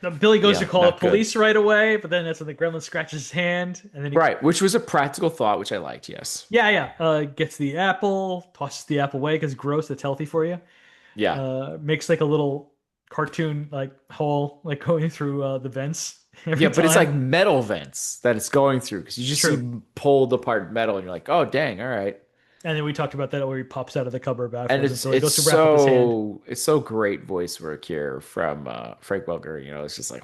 Now, Billy goes to call the not good. police right away, but then that's when the gremlin scratches his hand, and then he, Right, which was a practical thought, which I liked. Yes. yeah, yeah, gets the apple, tosses the apple away because gross. It's healthy for you. Yeah. Makes like a little cartoon like hole like going through the vents Yeah, every but it's like time. metal vents that it's going through because you just see True. pulled apart metal and you're like, oh, dang, all right. And then we talked about that where he pops out of the cupboard And afterwards it's until he it's goes to wrap up his hand. so great voice work here from Frank Welker. It's just like,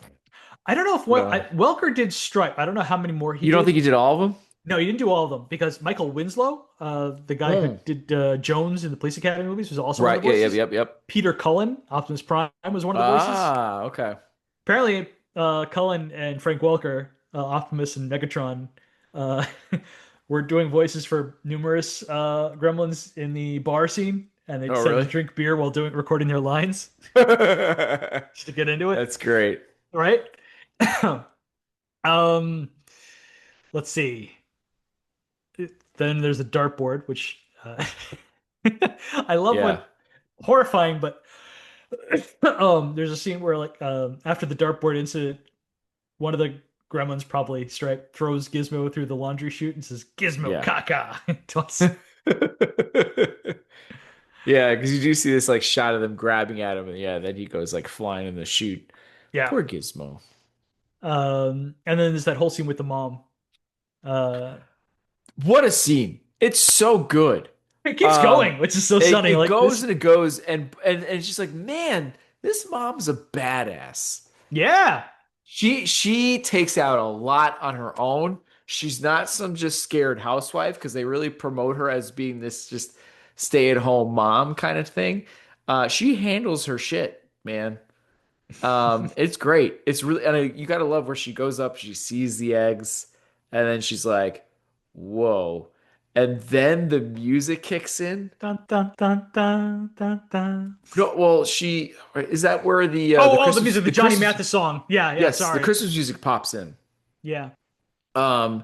I don't know if no. Welker did Stripe. I don't know how many more he You don't think did. he did all of them? No, he didn't do all of them because Michael Winslow, the guy who Mm. did Jones in the Police Academy movies, was also one of Right. the Yeah. Yep. voices. Yep. Yep. Peter Cullen, Optimus Prime, was one of the voices. Ah. Okay. Apparently, Cullen and Frank Welker, Optimus and Megatron, uh, were doing voices for numerous gremlins in the bar scene, and they Oh, decided to really? drink beer while doing recording their lines just to get into it. That's great. Right? um, let's see. Then there's a dartboard, which I love when Yeah. horrifying, but there's a scene where like after the dartboard incident, one of the gremlins, probably Stripe, throws Gizmo through the laundry chute and says, "Gizmo, Yeah. caca." Toss. Yeah, because you do see this like shot of them grabbing at him, and yeah, then he goes like flying in the chute. Yeah. Poor Gizmo. And then there's that whole scene with the mom. Uh, What a scene! It's so good. it keeps Um, going, which is so it, stunning. it Like goes this, and it goes, and it's just like, man, this mom's a badass. yeah. She takes out a lot on her own. She's not some just scared housewife because they really promote her as being this just stay-at-home mom kind of thing. She handles her shit, man. It's great. It's really, and you gotta love where she goes up, she sees the eggs. And then she's like, whoa. And then the music kicks in. Dun dun dun dun dun dun. No, well, she is that where Oh, oh, the music, the the Johnny Christmas Mathis song. Yeah, yeah, yes, the sorry. Christmas music pops in. Yeah. Um,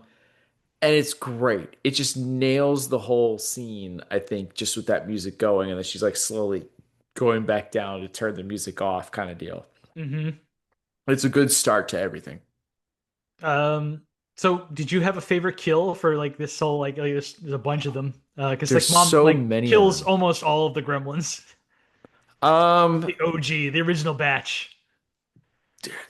and it's great. It just nails the whole scene, I think, just with that music going, and then she's like slowly going back down to turn the music off, kind of deal. Hmm. It's a good start to everything. Um, so did you have a favorite kill for like this whole like there's a bunch of them. Because There's like mom so like many of kills them. almost all of the gremlins. Um, The OG, the original batch.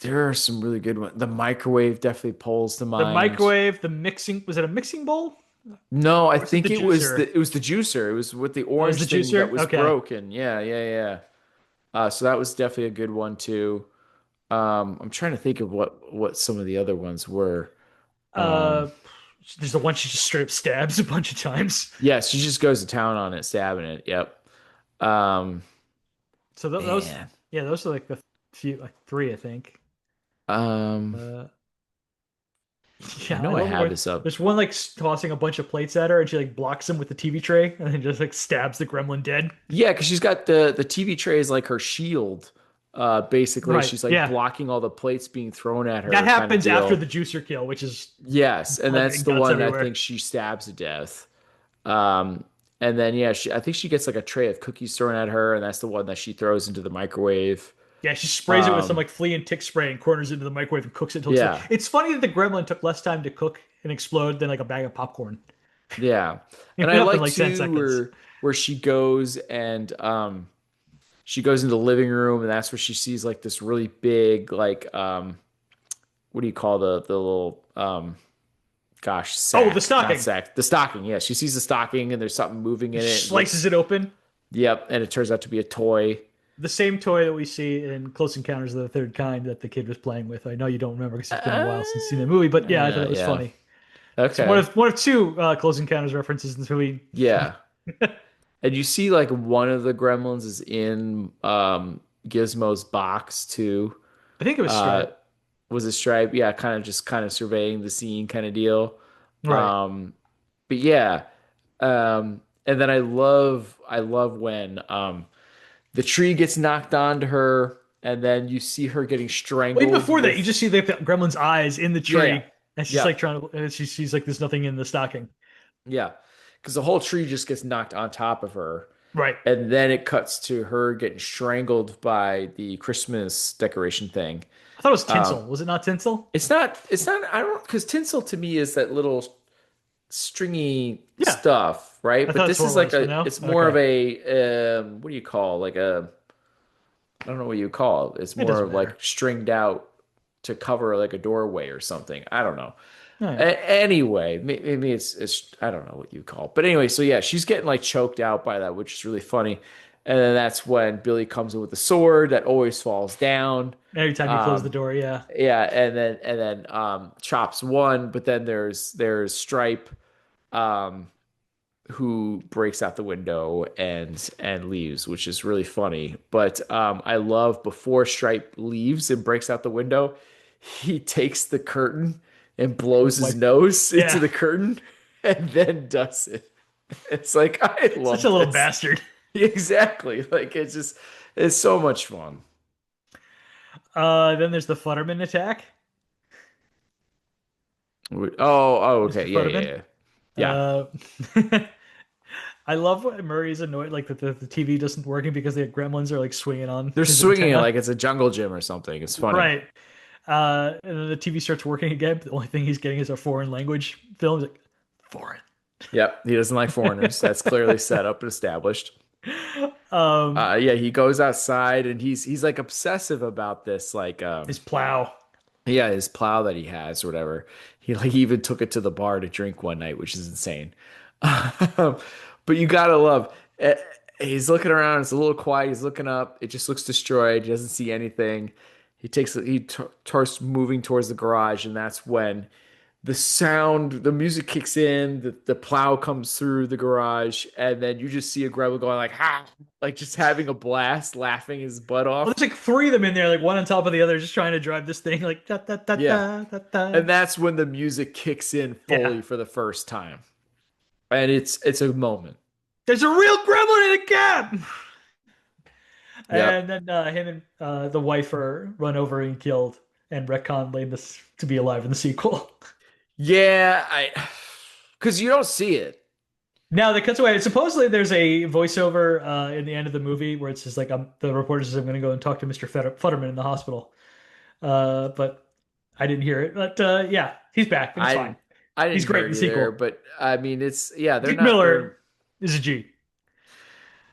there are some really good ones. The microwave definitely pulls to The mind. microwave, the mixing, was it a mixing bowl? No, I Or was it the think juicer? it was the juicer. It was with the Oh, it was the orange thing that juicer? was Okay. broken. Yeah, yeah, yeah. So that was definitely a good one too. I'm trying to think of what some of the other ones were. Um, Uh there's the one she just straight up stabs a bunch of times. yeah, she just goes to town on it, stabbing it. Yep. Um, So those man. yeah, those are like the few like three, I think. Um, Uh I yeah, I know I love it have where this up. there's one like tossing a bunch of plates at her and she like blocks him with the TV tray and then just like stabs the gremlin dead. Yeah, because she's got the TV tray is like her shield. Basically, Right. she's like Yeah. blocking all the plates being thrown at That her, kind of happens after deal. the juicer kill, which is Yes, and blood that's and the guts one that I everywhere. think she stabs to death. Um, and then yeah, I think she gets like a tray of cookies thrown at her, and that's the one that she throws into the microwave. Yeah, she sprays it with some Um, like flea and tick spray and corners it into the microwave and cooks it until it's. yeah, It's funny that the gremlin took less time to cook and explode than like a bag of popcorn. yeah, It and I went up in like like 10 too seconds. where she goes and she goes into the living room, and that's where she sees like this really big like what do you call the little gosh, Oh, the sack, not stocking. sack, the stocking. Yeah, she sees the stocking and there's something moving in it. She It slices looks, it open. yep, and it turns out to be a toy. The same toy that we see in Close Encounters of the Third Kind that the kid was playing with. I know you don't remember because it's been a while since you've seen the movie, but yeah, I thought that was Yeah. funny. It's Okay. one of two Close Encounters references in this movie. Yeah. And you see like one of the gremlins is in Gizmo's box too. I think it was Uh Stripe. was it Stripe? Yeah, kind of surveying the scene kind of deal. Right. Um but yeah. And then I love when the tree gets knocked onto her and then you see her getting Well, even strangled before that, you with just see the gremlin's eyes in the yeah, yeah. tree, and she's Yeah. like trying to. And she's like, "There's nothing in the stocking." Yeah. Because the whole tree just gets knocked on top of her. Right. And then it cuts to her getting strangled by the Christmas decoration thing. I thought it was Um, tinsel. Was it not tinsel? I don't, because tinsel to me is that little stringy Yeah, stuff, right? I But thought that's this what it is like was. But no. it's more of Okay, a, what do you call, like a, I don't know what you call it. It's it more doesn't of like matter. stringed out to cover like a doorway or something. I don't know. All right. Anyway, maybe it's I don't know what you call it. But anyway, so yeah, she's getting like choked out by that, which is really funny. And then that's when Billy comes in with the sword that always falls down. Every time you close the Um, door, yeah. yeah, and then chops one, but then there's Stripe um who breaks out the window and leaves, which is really funny. But I love before Stripe leaves and breaks out the window, he takes the curtain and blows his Like, nose into yeah, the curtain and then does it. It's like I such a love little this. bastard. Exactly. Like it's so much fun. Then there's the Futterman attack, Okay. Mr. Yeah, yeah, Futterman. yeah. Yeah. Uh, I love when Murray's annoyed like that the TV doesn't working because the gremlins are like swinging on They're his swinging it antenna. like it's a jungle gym or something. It's funny. Right. And then the TV starts working again, but the only thing he's getting is a foreign language film. He's like, foreign. Yep, he doesn't like foreigners. That's clearly set up and established. Um, Yeah, he goes outside and he's like obsessive about this, like his plow. yeah, his plow that he has or whatever. He even took it to the bar to drink one night, which is insane. But you gotta love. He's looking around. It's a little quiet. He's looking up. It just looks destroyed. He doesn't see anything. He starts moving towards the garage, and that's when the sound, the music kicks in, the plow comes through the garage, and then you just see a gremlin going like, ha, like just having a blast, laughing his butt Well, off. there's like three of them in there, like one on top of the other, just trying to drive this thing like da da da Yeah. da da da. And that's when the music kicks in Yeah. fully for the first time. And it's a moment. There's a real gremlin in a cab. Yep. And then him and the wife are run over and killed, and retcon Lane this to be alive in the sequel. Yeah, I because you don't see it. Now that cuts away. Supposedly, there's a voiceover in the end of the movie where it's just like the reporter says, "I'm going to go and talk to Mr. Futterman in the hospital." But I didn't hear it. But yeah, he's back and it's I fine. I He's didn't great hear in it the either, sequel. but I mean it's yeah, Dick they're Miller is a G.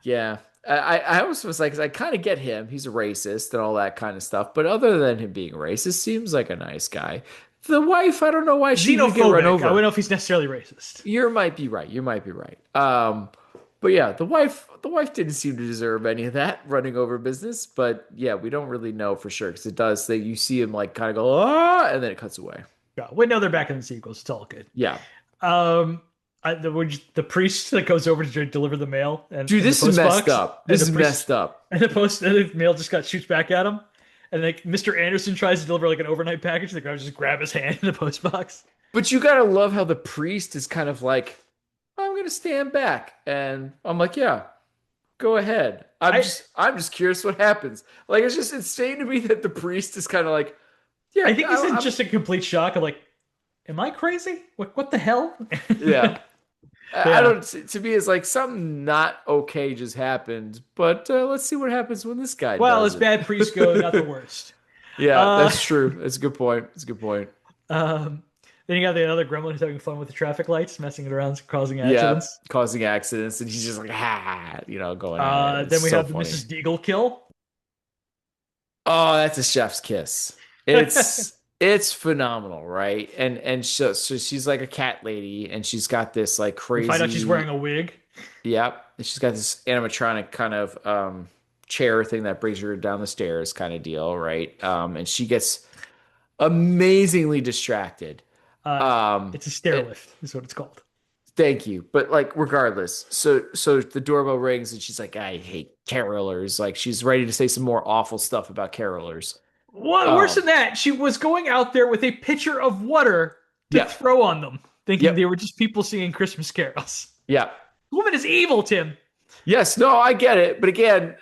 yeah. I always was like, 'cause I kind of get him. He's a racist and all that kind of stuff. But other than him being racist, seems like a nice guy. The wife, I don't know why she would get run Xenophobic. I don't over. know if he's necessarily racist. You might be right. You might be right. But yeah, the wife didn't seem to deserve any of that running over business. But yeah, we don't really know for sure because it does. That you see him like kind of go ah, and then it cuts away. Yeah, we know they're back in the sequels. It's all good. Yeah, Um, the priest that goes over to deliver the mail and dude, in the this is post messed box, up. and This the is priest messed up. and the mail just got shoots back at him, and like Mr. Anderson tries to deliver like an overnight package, and the guy just grab his hand in the post box. But you gotta love how the priest is kind of like, I'm gonna stand back, and I'm like, yeah, go ahead. I I'm just curious what happens. Like it's just insane to me that the priest is kind of like, I yeah, think he's in just a complete shock of like, am I crazy? What the hell? yeah. I Yeah. don't. To me, it's like something not okay just happened, but let's see what happens when this guy Well, does as bad priests go, not the it. worst. Yeah, Uh, that's true. That's a good point. That's a good point. um, then you got the other gremlin who's having fun with the traffic lights, messing it around, causing Yeah, accidents. causing accidents, and he's just like, ha, going at it. It's Then we so have the funny. Mrs. Deagle kill. Oh, that's a chef's kiss. It's phenomenal, right? And so she's like a cat lady, and she's got this like We find out she's wearing crazy, a wig. yep. And she's got this animatronic kind of chair thing that brings her down the stairs, kind of deal, right? And she gets amazingly distracted. Uh, Um, it's a stair it, lift, is what it's called. Thank you, but like regardless, so the doorbell rings, and she's like, I hate carolers. Like she's ready to say some more awful stuff about carolers. What worse Um, than that? She was going out there with a pitcher of water to yeah, throw on them, thinking they yep, were just people singing Christmas carols. yeah. The woman is evil, Tim. Yes, no, I get it. But again,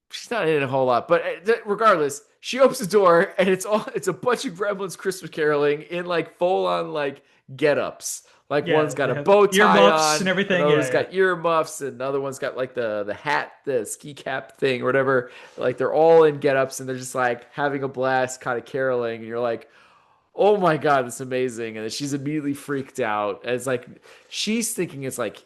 she's not in it a whole lot. But regardless, she opens the door and it's a bunch of gremlins Christmas caroling in like full on like get-ups. Like Yeah, one's got they a have bow tie earmuffs and on, everything. another Yeah, one's yeah. got earmuffs, and another one's got like the hat, the ski cap thing or whatever. Like they're all in get-ups and they're just like having a blast, kind of caroling, and you're like, oh my God, that's amazing. And then she's immediately freaked out. And it's like she's thinking it's like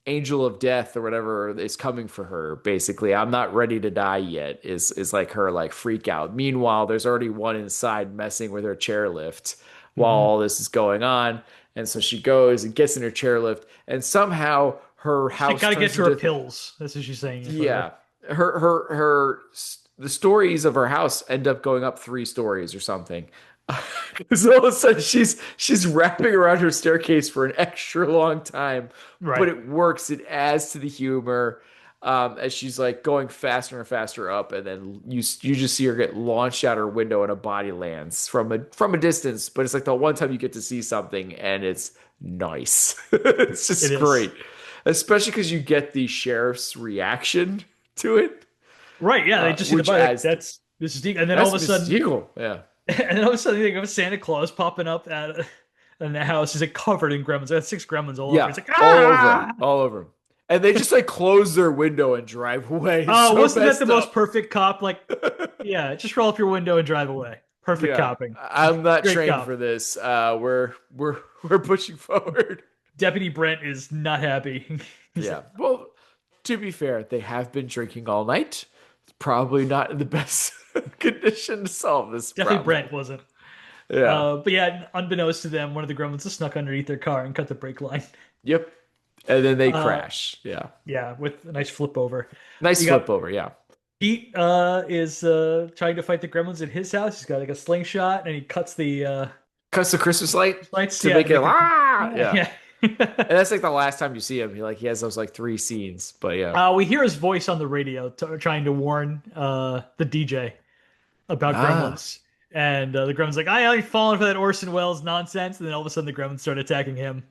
angel of death or whatever is coming for her. Basically, I'm not ready to die yet is like her like freak out. Meanwhile, there's already one inside messing with her chairlift while hmm all this is going on. And so she goes and gets in her chairlift, and somehow her She house got to get turns to her into, pills. That's what she's saying in front of her. yeah, her the stories of her house end up going up 3 stories or something. So all of a sudden she's wrapping around her staircase for an extra long time, but Right. it works. It adds to the humor as she's like going faster and faster up, and then you just see her get launched out her window and a body lands from a distance. But it's like the one time you get to see something, and it's nice. It's It just is. great, especially because you get the sheriff's reaction to it, Right. Yeah. They just see the which body like adds that's this is deep, and then all that's of a Mrs. sudden, Eagle. Yeah. and then all of a sudden, they go Santa Claus popping up at in the house. He's like covered in gremlins. There's 6 gremlins all over. Yeah, He's like, all over him, ah! all over him. And they just like close their window and drive away. It's Oh, so wasn't that the messed most up. perfect cop? Like, yeah, just roll up your window and drive away. Perfect Yeah, copping. I'm not Great trained cop. for this. We're pushing forward. Deputy Brent is not happy. He's Yeah. like, Well, to be fair, they have been drinking all night. It's probably not in the best condition to solve this definitely problem. Brent wasn't. Yeah. But yeah, unbeknownst to them, one of the gremlins just snuck underneath their car and cut the brake line. Yep. And then they Uh, crash. Yeah. yeah, with a nice flip over. Nice You got flip over. Yeah. Pete is trying to fight the gremlins at his house. He's got like a slingshot and he cuts the custom Christmas light Lights, to yeah, to make it make the ah yeah, yeah. yeah. And that's like the last time you see him. He has those like three scenes. But yeah. We hear his voice on the radio trying to warn the DJ about Ah. Gremlins. And the Gremlin's like, I ain't falling for that Orson Welles nonsense. And then all of a sudden the Gremlins start attacking him.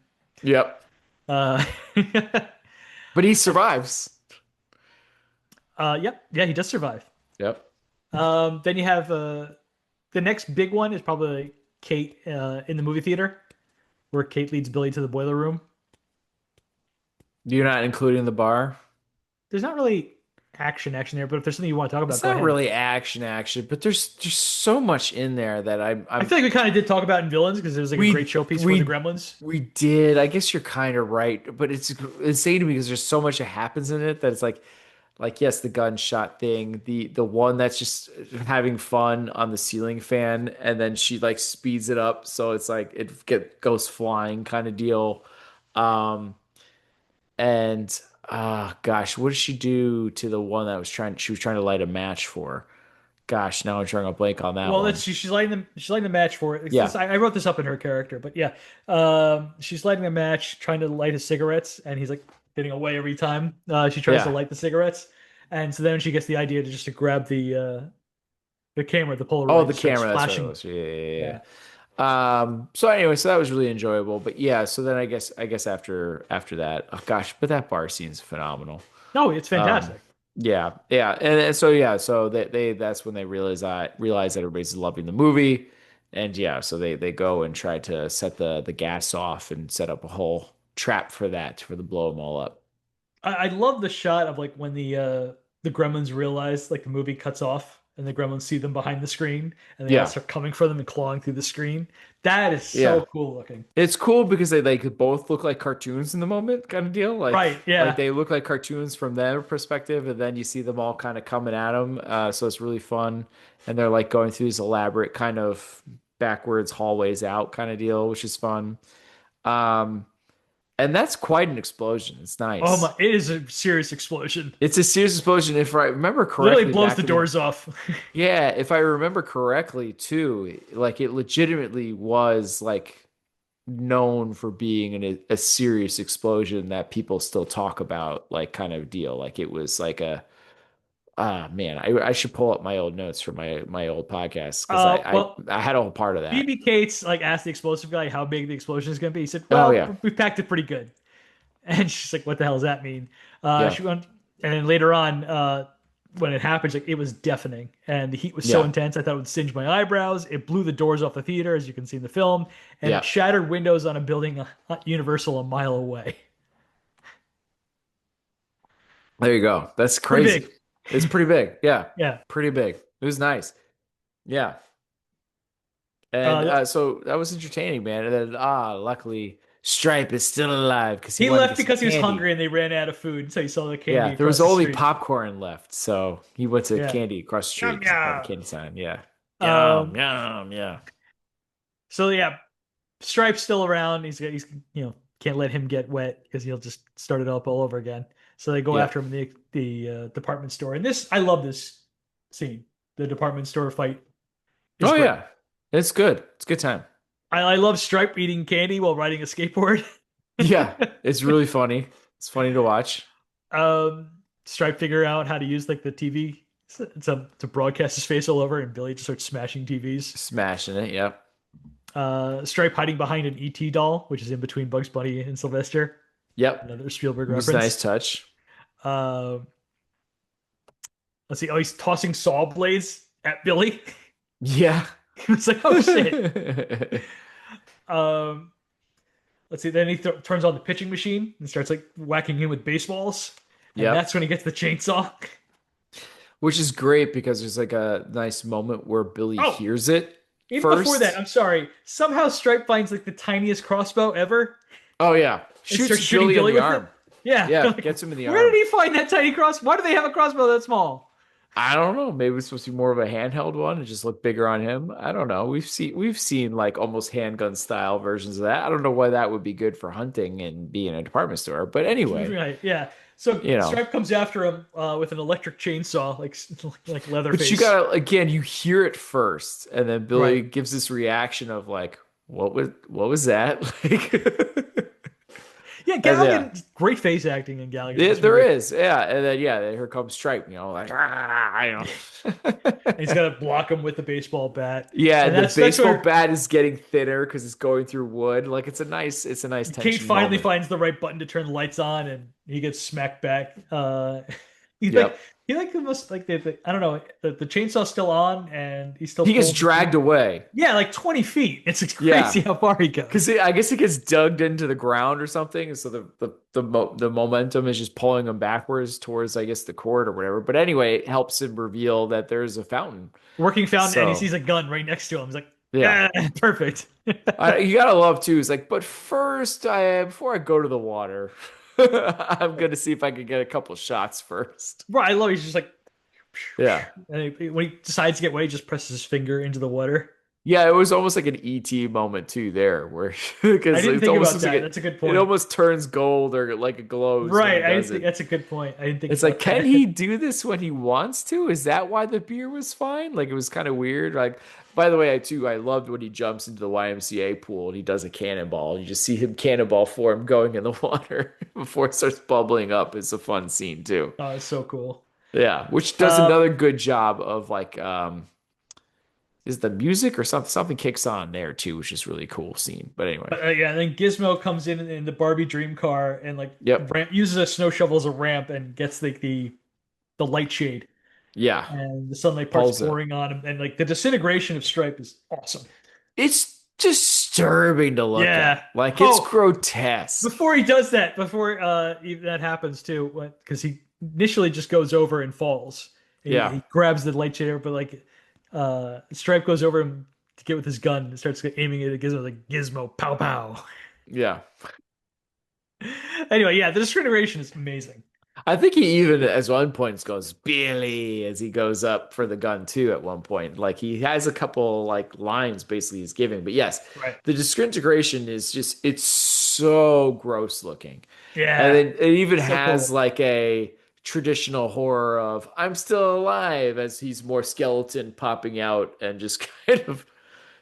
Yep. Uh, But he survives. yep, yeah, he does survive. Yep. Then you have the next big one is probably Kate in the movie theater, where Kate leads Billy to the boiler room. You're not including the bar. There's not really action there, but if there's something you want to talk about, It's go not ahead. really action, but there's just so much in there that I I'm feel like we kind of did talk about in Villains because it was like a great we showpiece for the we Gremlins. we did. I guess you're kind of right, but it's insane to me because there's so much that happens in it that it's like yes, the gunshot thing, the one that's just having fun on the ceiling fan, and then she like speeds it up so it's like goes flying kind of deal. Um, and gosh, what did she do to the one that she was trying to light a match for? Gosh, now I'm trying to blank on that Well, one. she's lighting the match for it. Yeah, I wrote this up in her character, but yeah, she's lighting a match, trying to light his cigarettes, and he's like getting away every time she tries to yeah. light the cigarettes. And so then she gets the idea to just to grab the camera, the Oh, Polaroid, the and starts camera. That's what it flashing. was. Yeah, yeah, yeah. Yeah. So anyway, so that was really enjoyable. But yeah, so then I guess after that, oh gosh, but that bar scene's phenomenal. No, it's Um, fantastic. yeah, yeah, and so yeah, so they that's when they realize that everybody's loving the movie, and yeah, so they go and try to set the gas off and set up a whole trap for that for the blow them all up. I love the shot of like when the Gremlins realize like the movie cuts off and the Gremlins see them behind the screen and they all Yeah, start coming for them and clawing through the screen. That is yeah. so cool looking. It's cool because they could both look like cartoons in the moment, kind of deal. Right, Like yeah. they look like cartoons from their perspective, and then you see them all kind of coming at them. So it's really fun, and they're like going through these elaborate kind of backwards hallways out kind of deal, which is fun. Um, and that's quite an explosion. It's Oh nice. my, it is a serious explosion. It's a serious explosion. If I remember Literally correctly, blows the back in the doors off. yeah, if I remember correctly too, like it legitimately was like known for being a serious explosion that people still talk about, like kind of deal. Like it was like a man, I should pull up my old notes from my old podcast because Well, I had a whole part of that. BB Cates like asked the explosive guy how big the explosion is going to be. He said, Oh "Well, yeah, we packed it pretty good." And she's like, "What the hell does that mean?" yeah, She went, and then later on, when it happens, like it was deafening, and the heat was so yeah, intense, I thought it would singe my eyebrows. It blew the doors off the theater, as you can see in the film, and it yeah. shattered windows on a building, Universal, a mile away. There you go. That's Pretty crazy. big. It's pretty big. Yeah, Yeah. pretty big. It was nice. Yeah. And Uh, so that was entertaining, man. And then luckily Stripe is still alive because he he wanted to left get some because he was candy. hungry and they ran out of food, so he saw the Yeah, candy there was across the only street. popcorn left, so he went to Yeah. candy across the street Yum, because they called it yum. candy sign. Yeah, yum Um, yum yeah, so yeah, Stripe's still around. He's can't let him get wet because he'll just start it up all over again. So they go yeah. after him in the department store. And this I love this scene. The department store fight is Oh great. yeah, it's good. It's a good time. I love Stripe eating candy while riding a skateboard. Yeah, it's really funny. It's funny to watch. Stripe figure out how to use like the TV to broadcast his face all over, and Billy just starts smashing TVs. Smashing it. Yep, Stripe hiding behind an ET doll, which is in between Bugs Bunny and Sylvester. yep. Another Spielberg It was a nice reference. touch. Uh, let's see. Oh, he's tossing saw blades at Billy. Yeah. It's like, oh shit. Um, let's see. Then he turns on the pitching machine and starts like whacking him with baseballs, and Yep. that's when he gets the chainsaw. Which is great because there's like a nice moment where Billy Oh, hears it even before that, first. I'm sorry. Somehow Stripe finds like the tiniest crossbow ever Oh yeah, and starts shoots shooting Billy in Billy the with it. arm. Yeah, Yeah, like, gets him in the where did arm. he find that tiny cross? Why do they have a crossbow that small? I don't know. Maybe it's supposed to be more of a handheld one and just look bigger on him. I don't know. We've seen like almost handgun style versions of that. I don't know why that would be good for hunting and be in a department store. But anyway, Right, yeah. So you know. Stripe comes after him with an electric chainsaw, like But you Leatherface. gotta again, you hear it first, and then Billy Right. gives this reaction of like, what was that? Like Yeah, and yeah. Galligan, great face acting in Galligan in Yeah, this there movie. is. Yeah. And then yeah, then here comes Stripe, like And he's got to block him with the baseball bat. Yeah, And and the that's baseball where bat is getting thinner because it's going through wood. Like it's a nice Kate tension finally moment. finds the right button to turn the lights on, and he gets smacked back. He like Yep. he like almost like I don't know, the chainsaw's still on, and he's still He gets pulling the dragged thing. away. Yeah, like 20 feet. It's crazy Yeah. how far he Because goes. I guess it gets dug into the ground or something, so the momentum is just pulling him backwards towards, I guess, the court or whatever. But anyway, it helps him reveal that there's a fountain. Working fountain, and he So sees a gun right next to him. He's like, yeah, yeah, perfect. you gotta love too. It's like, but first, I before I go to the water, I'm gonna see if I can get a couple shots first. Bro, I love. He's just like, Yeah. and when he decides to get wet, he just presses his finger into the water. Yeah, it was almost like an ET moment too there, where I because didn't it's think almost about seems like that. That's a good it point. almost turns gold or like it glows when he Right. I does didn't think it. that's a good point. I didn't think It's like, about can that. he do this when he wants to? Is that why the beer was fine? Like it was kind of weird. Like, by the way, I loved when he jumps into the YMCA pool and he does a cannonball. You just see him cannonball form going in the water before it starts bubbling up. It's a fun scene too. Oh, it's so cool. Yeah, which does Uh, another good job of like is the music or something kicks on there too, which is really cool scene. But anyway. yeah, and then Gizmo comes in the Barbie dream car and like Yep. uses a snow shovel as a ramp and gets like the light shade Yeah. and the sunlight parts Pulls it. pouring on him and like the disintegration of Stripe is awesome. It's disturbing to look Yeah. at. Like it's Oh, grotesque. before he does that, before that happens too, because he initially just goes over and falls. Yeah. He grabs the light shader, but like Stripe goes over him to get with his gun and starts aiming it at Gizmo like Gizmo, pow pow. Yeah. Anyway, yeah, the disintegration is amazing. I think he even at one point goes Billy as he goes up for the gun too at one point. Like he has a couple like lines basically he's giving. But yes, Right. the disintegration is just it's so gross looking. And Yeah. then it even So has cool. like a traditional horror of I'm still alive as he's more skeleton popping out and just kind of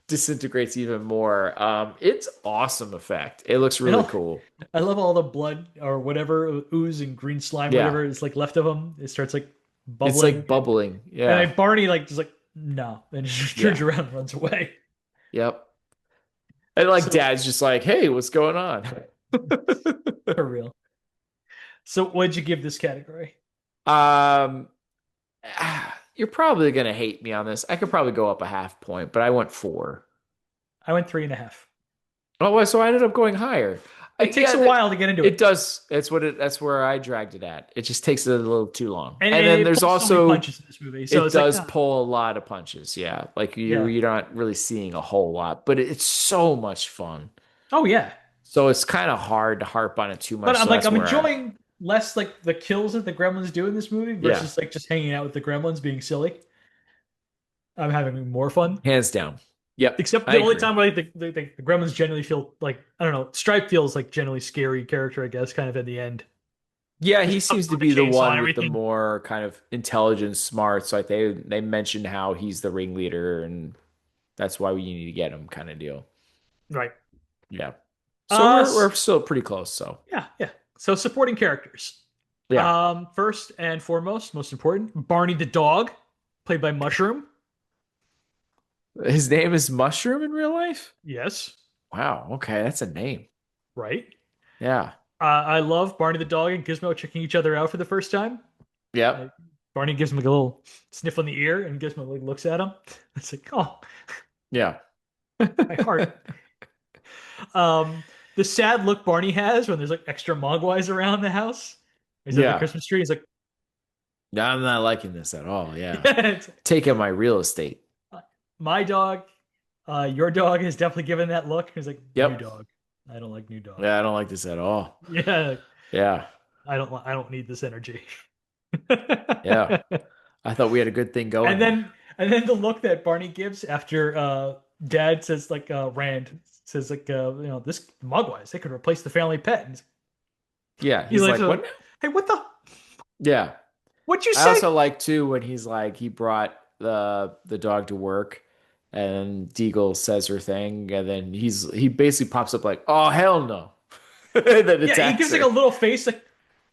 disintegrates even more. It's awesome effect. It looks And really cool. I love all the blood or whatever ooze and green slime, Yeah. whatever is like left of him. It starts like It's bubbling, like bubbling. and Yeah. like Barney like just like no, and just turns Yeah. around and runs away. Yep. And like So dad's just like, hey, what's going on? for real. So what'd you give this category? Um, you're probably gonna hate me on this. I could probably go up a half point, but I went 4. I went 3.5. Oh, well, so I ended up going higher. It takes Yeah, a while to get into it it, does. That's where I dragged it at. It just takes it a little too long. and And then it there's pulls so many also punches in this movie. So it it's like, does pull a lot of punches. Yeah, like yeah, you're not really seeing a whole lot, but it's so much fun. oh yeah. So it's kind of hard to harp on it too But much. So that's I'm where I, enjoying less like the kills that the Gremlins do in this movie yeah, versus like just hanging out with the Gremlins being silly. I'm having more fun. hands down. Yep, Except I the only agree. time where like the Gremlins generally feel like I don't know, Stripe feels like generally scary character, I guess, kind of in the end. Yeah, Just he comes seems to with the be the chainsaw and one with the everything. more kind of intelligent, smart. So like they mentioned how he's the ringleader, and that's why we need to get him, kind of deal. Right. Yeah. So Uh we're still pretty close. So yeah, yeah. So supporting characters. yeah, First and foremost, most important, Barney the dog, played by Mushroom. his name is Mushroom in real life. Yes, Wow. Okay, that's a name. right. Yeah. I love Barney the dog and Gizmo checking each other out for the first time. Uh, Yep. Barney gives him like a little sniff on the ear, and Gizmo like looks at him. It's like, oh, Yeah. my heart. Um, the sad look Barney has when there's like extra mogwais around the house. He's at the Yeah. Christmas tree. He's like, No, I'm not liking this at all. Yeah. it's, Taking my real estate. my dog, your dog has definitely given that look. He's like, new Yep. dog. I don't like new dog. Yeah, I don't like this at all. Yeah, Yeah. I don't need this energy. Yeah. I thought we had a good thing going And here. then the look that Barney gives after Dad says like Rand says like this Mogwais they could replace the family pet. And Yeah. he's He's like, like, what? hey, what the? Yeah. What'd you I say? also like too when he's like he brought the dog to work And Deagle says her thing, and then he basically pops up like, "Oh hell no," and then Yeah, he attacks gives like a her. little face like,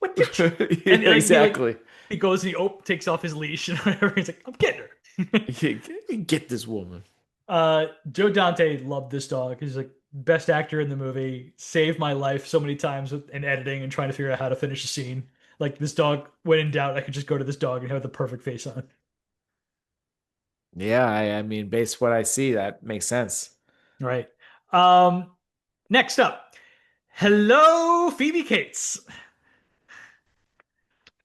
"What did you?" And Yeah, like exactly. he goes and takes off his leash and whatever. He's like, "I'm getting her." Get this woman. Joe Dante loved this dog. He's like best actor in the movie. Saved my life so many times in editing and trying to figure out how to finish a scene. Like this dog, when in doubt, I could just go to this dog and have the perfect face on. Yeah, I mean, based what I see, that makes sense. Right. Um, Next up, hello, Phoebe Cates.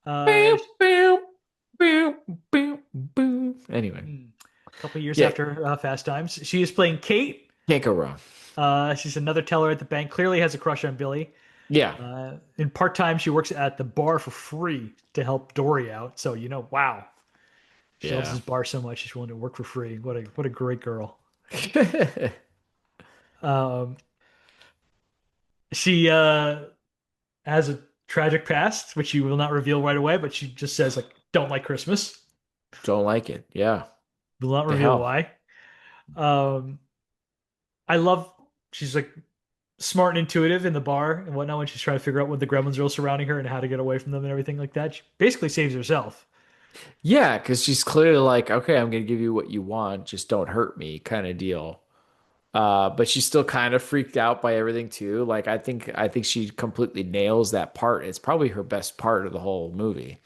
Uh, Bam, bam, bam, bam, bam. Anyway, a couple years yeah, after Fast Times, she is playing Kate. can't go wrong. She's another teller at the bank. Clearly has a crush on Billy. Yeah, In part time, she works at the bar for free to help Dory out. So wow, she loves yeah. this bar so much she's willing to work for free. What a great girl. Um, she has a tragic past, which she will not reveal right away, but she just says like, "Don't like Christmas." Don't like it. Yeah. Will not The reveal hell. why. Um, I love she's like smart and intuitive in the bar and whatnot when she's trying to figure out what the gremlins are all surrounding her and how to get away from them and everything like that. She basically saves herself. Yeah, because she's clearly like, okay, I'm gonna give you what you want, just don't hurt me, kind of deal. But she's still kind of freaked out by everything too. Like I think she completely nails that part. It's probably her best part of the whole movie.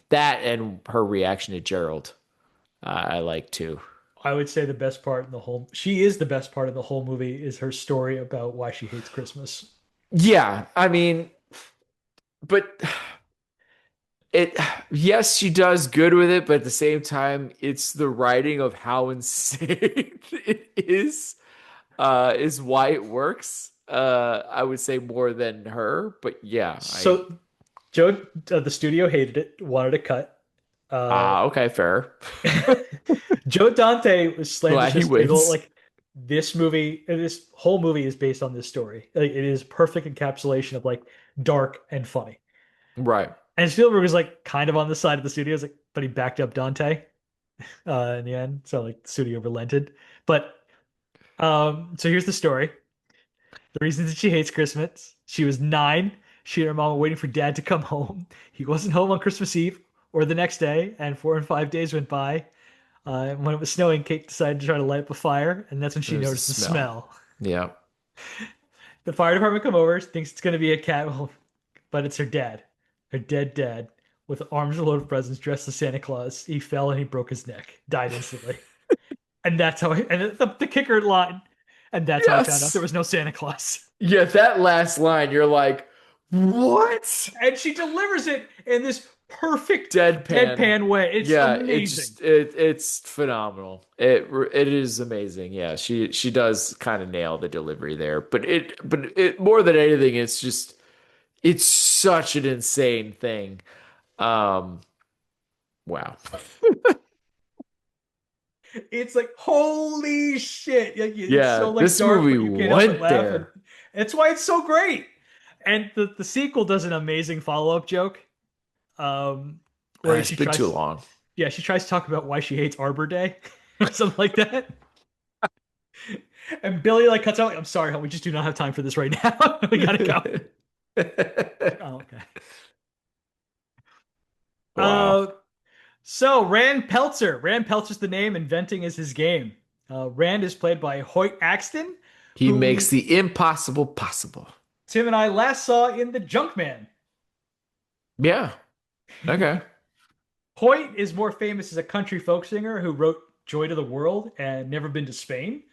That and her reaction to Gerald, I like too. I would say the best part in the whole she is the best part of the whole movie is her story about why she hates Christmas. Yeah, I mean, but it, yes, she does good with it, but at the same time, it's the writing of how insane it is why it works. I would say more than her, but yeah, I So Joe, the studio hated it, wanted it cut. Uh, okay, fair. Joe Dante slammed his Glad he fist at the table wins. like this whole movie is based on this story. Like, it is perfect encapsulation of like dark and funny. Right. And Spielberg was like kind of on the side of the studio, like, but he backed up Dante in the end. So like the studio relented. But so here's the story. The reason that she hates Christmas. She was 9. She and her mom were waiting for dad to come home. He wasn't home on Christmas Eve or the next day, and 4 and 5 days went by. When it was snowing, Kate decided to try to light up a fire, and that's when she There's a noticed the smell. smell. Yeah. The fire department come over, thinks it's going to be a cat, but it's her dad, her dead dad, with arms full of presents, dressed as Santa Claus. He fell and he broke his neck, died instantly, and that's how. And the kicker line, and that's how I found out there Yes. was no Santa Claus. Yeah, that last line, you're like, what? And she delivers it in this perfect Deadpan. deadpan way. It's Yeah, amazing. it's phenomenal. It is amazing. Yeah, she does kind of nail the delivery there. But it more than anything, it's such an insane thing. Um, wow. It's like holy shit. Like, it's Yeah, so like this dark, movie but you can't help but went laugh, and there. that's why it's so great. And the sequel does an amazing follow-up joke, um, where It's she been too tries, long. yeah, she tries to talk about why she hates Arbor Day or something like that. And Billy like cuts out like, "I'm sorry, hon, we just do not have time for this right now. We gotta go." Oh, okay. Wow. Uh, so Rand Peltzer. Rand Peltzer's the name. Inventing is his game. Rand is played by Hoyt Axton, He who makes the impossible possible. Tim and I last saw in The Junkman. Yeah. Okay. Hoyt is more famous as a country folk singer who wrote Joy to the World and Never Been to Spain.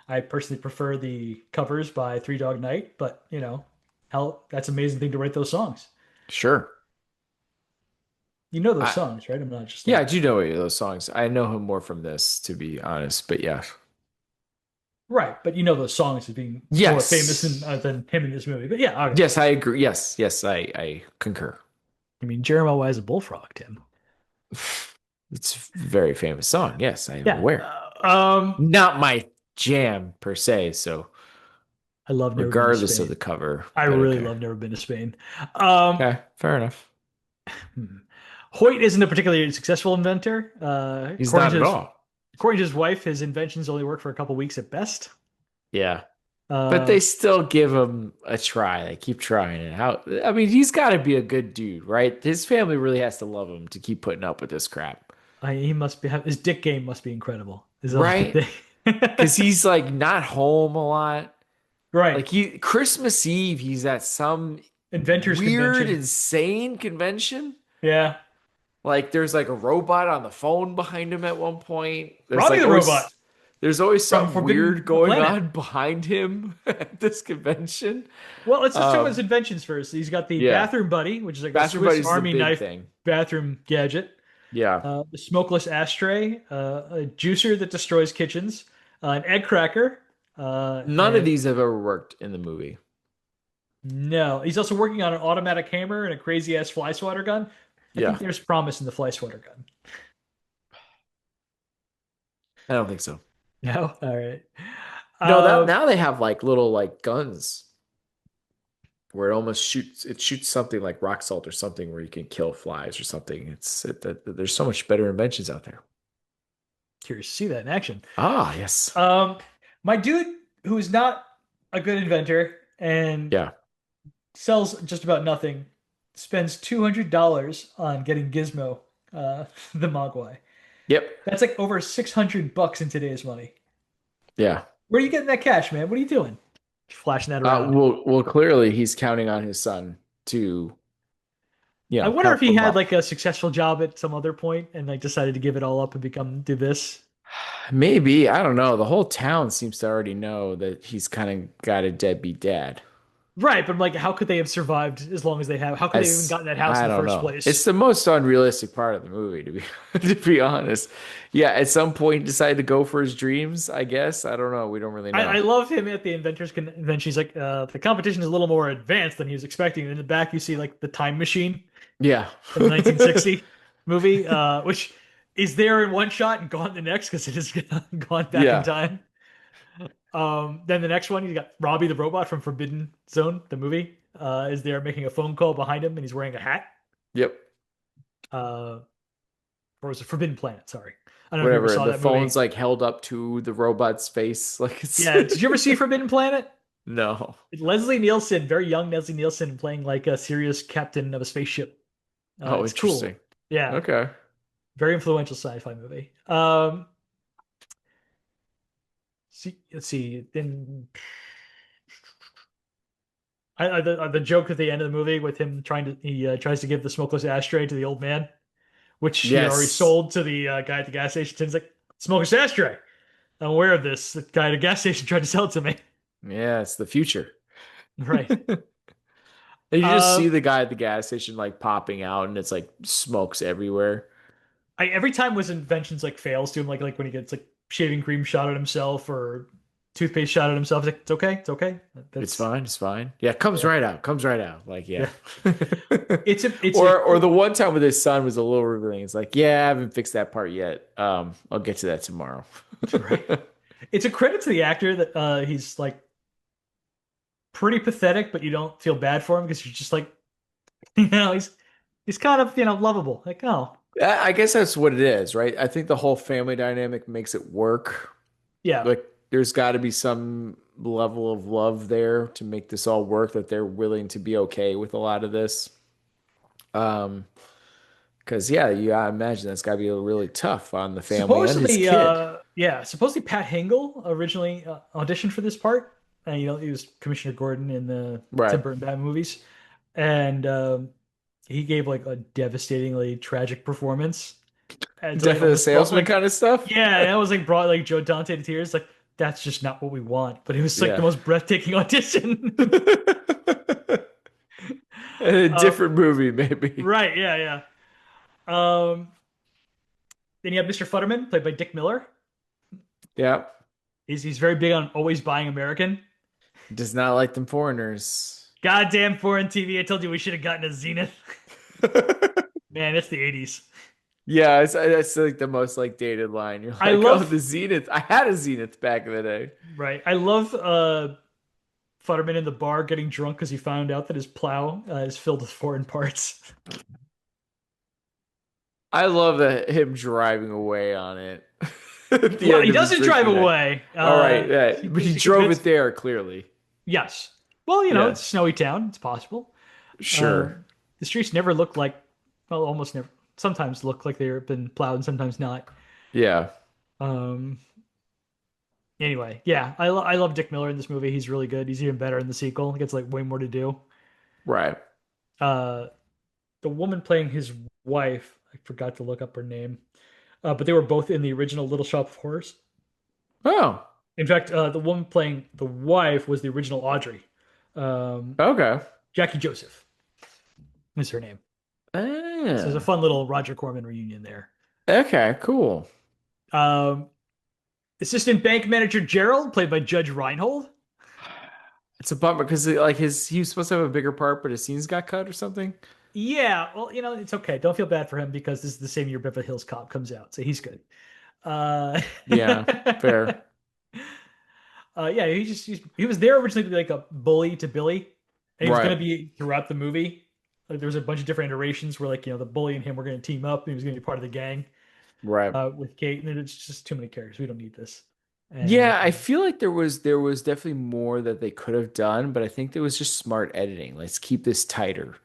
I personally prefer the covers by Three Dog Night, but hell, that's an amazing thing to write those songs. Sure. You know those I songs, right? I'm not just Yeah, I like, do know any of those songs. I know him more from this, to be honest. But yeah. right, but you know those songs as being more famous Yes. than him in this movie. But yeah, okay. Yes, I agree. Yes, yes, I concur. I mean, Jeremiah was a bullfrog, Tim. It's a very famous song. Yes, I am Yeah. aware. Not my jam per se, so I love Never Been to regardless of Spain. the cover, I but really okay. love Never Been to Spain. Um, Okay, fair enough. hmm. Hoyt isn't a particularly successful inventor. He's According not to at his all. According to his wife, his inventions only work for a couple weeks at best. Yeah. But Uh, they still give him a try. They keep trying it. How, I mean, he's got to be a good dude, right? His family really has to love him to keep putting up with this crap. he must be his dick game must be incredible. Is all I can Right? think. Because he's like not home a lot. Right. Like Christmas Eve, he's at some Inventors weird, convention. insane convention. Yeah. Like there's like a robot on the phone behind him at one point. Robbie the robot There's always from something weird Forbidden going Planet. on behind him at this convention. Well, let's talk about his Um, inventions first. He's got the yeah. bathroom buddy, which is like a Bathroom Swiss Buddy's the Army big knife thing. bathroom gadget. Yeah. The smokeless ashtray, a juicer that destroys kitchens, an egg cracker, None of and these have ever worked in the movie. no, he's also working on an automatic hammer and a crazy ass fly swatter gun. I think Yeah. there's promise in the fly swatter gun. I don't think so. No, all right. No, that Uh, now they have like little like guns where it shoots something like rock salt or something where you can kill flies or something. There's so much better inventions out there. Curious to see that in action. Ah, yes. Um, my dude, who is not a good inventor and Yeah. sells just about nothing, spends $200 on getting Gizmo, the Mogwai. Yep. That's like over $600 in today's money. Yeah. Where are you getting that cash, man? What are you doing? Flashing that around. Well, clearly he's counting on his son to, I wonder if help he him had up. like a successful job at some other point and like decided to give it all up and become do this. Maybe, I don't know. The whole town seems to already know that he's kind of got a deadbeat dad. Right, but I'm like, how could they have survived as long as they have? How could they have even As gotten that house in I the don't first know. It's place? the most unrealistic part of the movie, to be to be honest. Yeah, at some point he decided to go for his dreams, I guess. I don't know. We don't really I know. love him at the inventors convention. He's like, the competition is a little more advanced than he was expecting. In the back, you see like the time machine Yeah. from the 1960 movie, which is there in one shot and gone the next because it has gone back in Yeah. time. Then the next one, you got Robbie the robot from Forbidden Zone, the movie, is there making a phone call behind him and he's wearing a hat. Yep. Uh, or was it Forbidden Planet? Sorry. I don't know if you ever Whatever. saw The that phone's movie. like held up to the robot's face like it's Yeah, did you ever see Forbidden Planet? No. Leslie Nielsen, very young Leslie Nielsen, playing like a serious captain of a spaceship. Oh, It's cool. interesting. Yeah, Okay. very influential sci-fi movie. Let's see. Then the joke at the end of the movie with him he tries to give the smokeless ashtray to the old man, which he had already Yes. sold to the guy at the gas station. He's like, smokeless ashtray. I'm aware of this. The guy at the gas station tried to sell it to me. Yeah, it's the future. Right. And you just Uh, see the guy at the gas station like popping out and it's like smokes everywhere. every time his inventions like fails to him, like when he gets like shaving cream shot at himself or toothpaste shot at himself, he's like, it's okay, it's okay. It's That's fine. It's fine. Yeah, it comes yeah, right out. Comes right out. Like, yeah. yeah. It's a Or the one time with his son was a little revealing. It's like, yeah, I haven't fixed that part yet. I'll get to that tomorrow. right. It's a credit to the actor that he's like pretty pathetic, but you don't feel bad for him because you're just like, he's kind of lovable. Like, oh I guess that's what it is, right? I think the whole family dynamic makes it work. yeah. Like, there's got to be some level of love there to make this all work, that they're willing to be okay with a lot of this. Um, because yeah, I imagine that's got to be really tough on the family and his kid. Supposedly Pat Hingle originally auditioned for this part, and he was Commissioner Gordon in the Tim Right. Burton Batman movies, and he gave like a devastatingly tragic performance. And so, like Death of the almost brought salesman like kind of stuff. yeah, that was like brought like Joe Dante to tears. Like that's just not what we want. But it was like the Yeah. most breathtaking audition. A uh, different movie, maybe. right? Yeah, yeah. Um, then you have Mr. Futterman, played by Dick Miller. Yeah. He's very big on always buying American. Does not like them foreigners. Goddamn foreign TV! I told you we should have gotten a Zenith. Man, it's the '80s. Yeah, it's like the most like dated line. You're I like, oh, love the Zenith. I had a Zenith back in the day. right. I love Futterman in the bar getting drunk because he found out that his plow is filled with foreign parts. I love that him driving away on it. at the Well, end he of his doesn't drive drinking night. away. All right, yeah. He, But he he drove it convinced. there clearly. Yes. Well, it's a Yeah, snowy town. It's possible. sure. Um, the streets never look like, well, almost never. Sometimes look like they've been plowed, and sometimes not. Yeah, Um, anyway, yeah, I love Dick Miller in this movie. He's really good. He's even better in the sequel. He gets like way more to do. right. Uh, the woman playing his wife, I forgot to look up her name, but they were both in the original Little Shop of Horrors. Oh, In fact, the woman playing the wife was the original Audrey. Um, okay. Jackie Joseph is her name. So there's a Ah, fun little Roger Corman reunion there. okay, cool. Um, Assistant bank manager Gerald, played by Judge Reinhold. It's a bummer because like he was supposed to have a bigger part, but his scenes got cut or something. Yeah, well, it's okay. Don't feel bad for him because this is the same year Beverly Hills Cop comes out, so he's good. Uh, Yeah, fair. yeah, he was there originally to be like a bully to Billy, and he was Right, going to be throughout the movie. Like, there was a bunch of different iterations where like the bully and him were going to team up, and he was going to be part of the gang right. with Kate, and it's just too many characters. We don't need this. And Yeah, I feel like there was definitely more that they could have done, but I think there was just smart editing. Let's keep this tighter,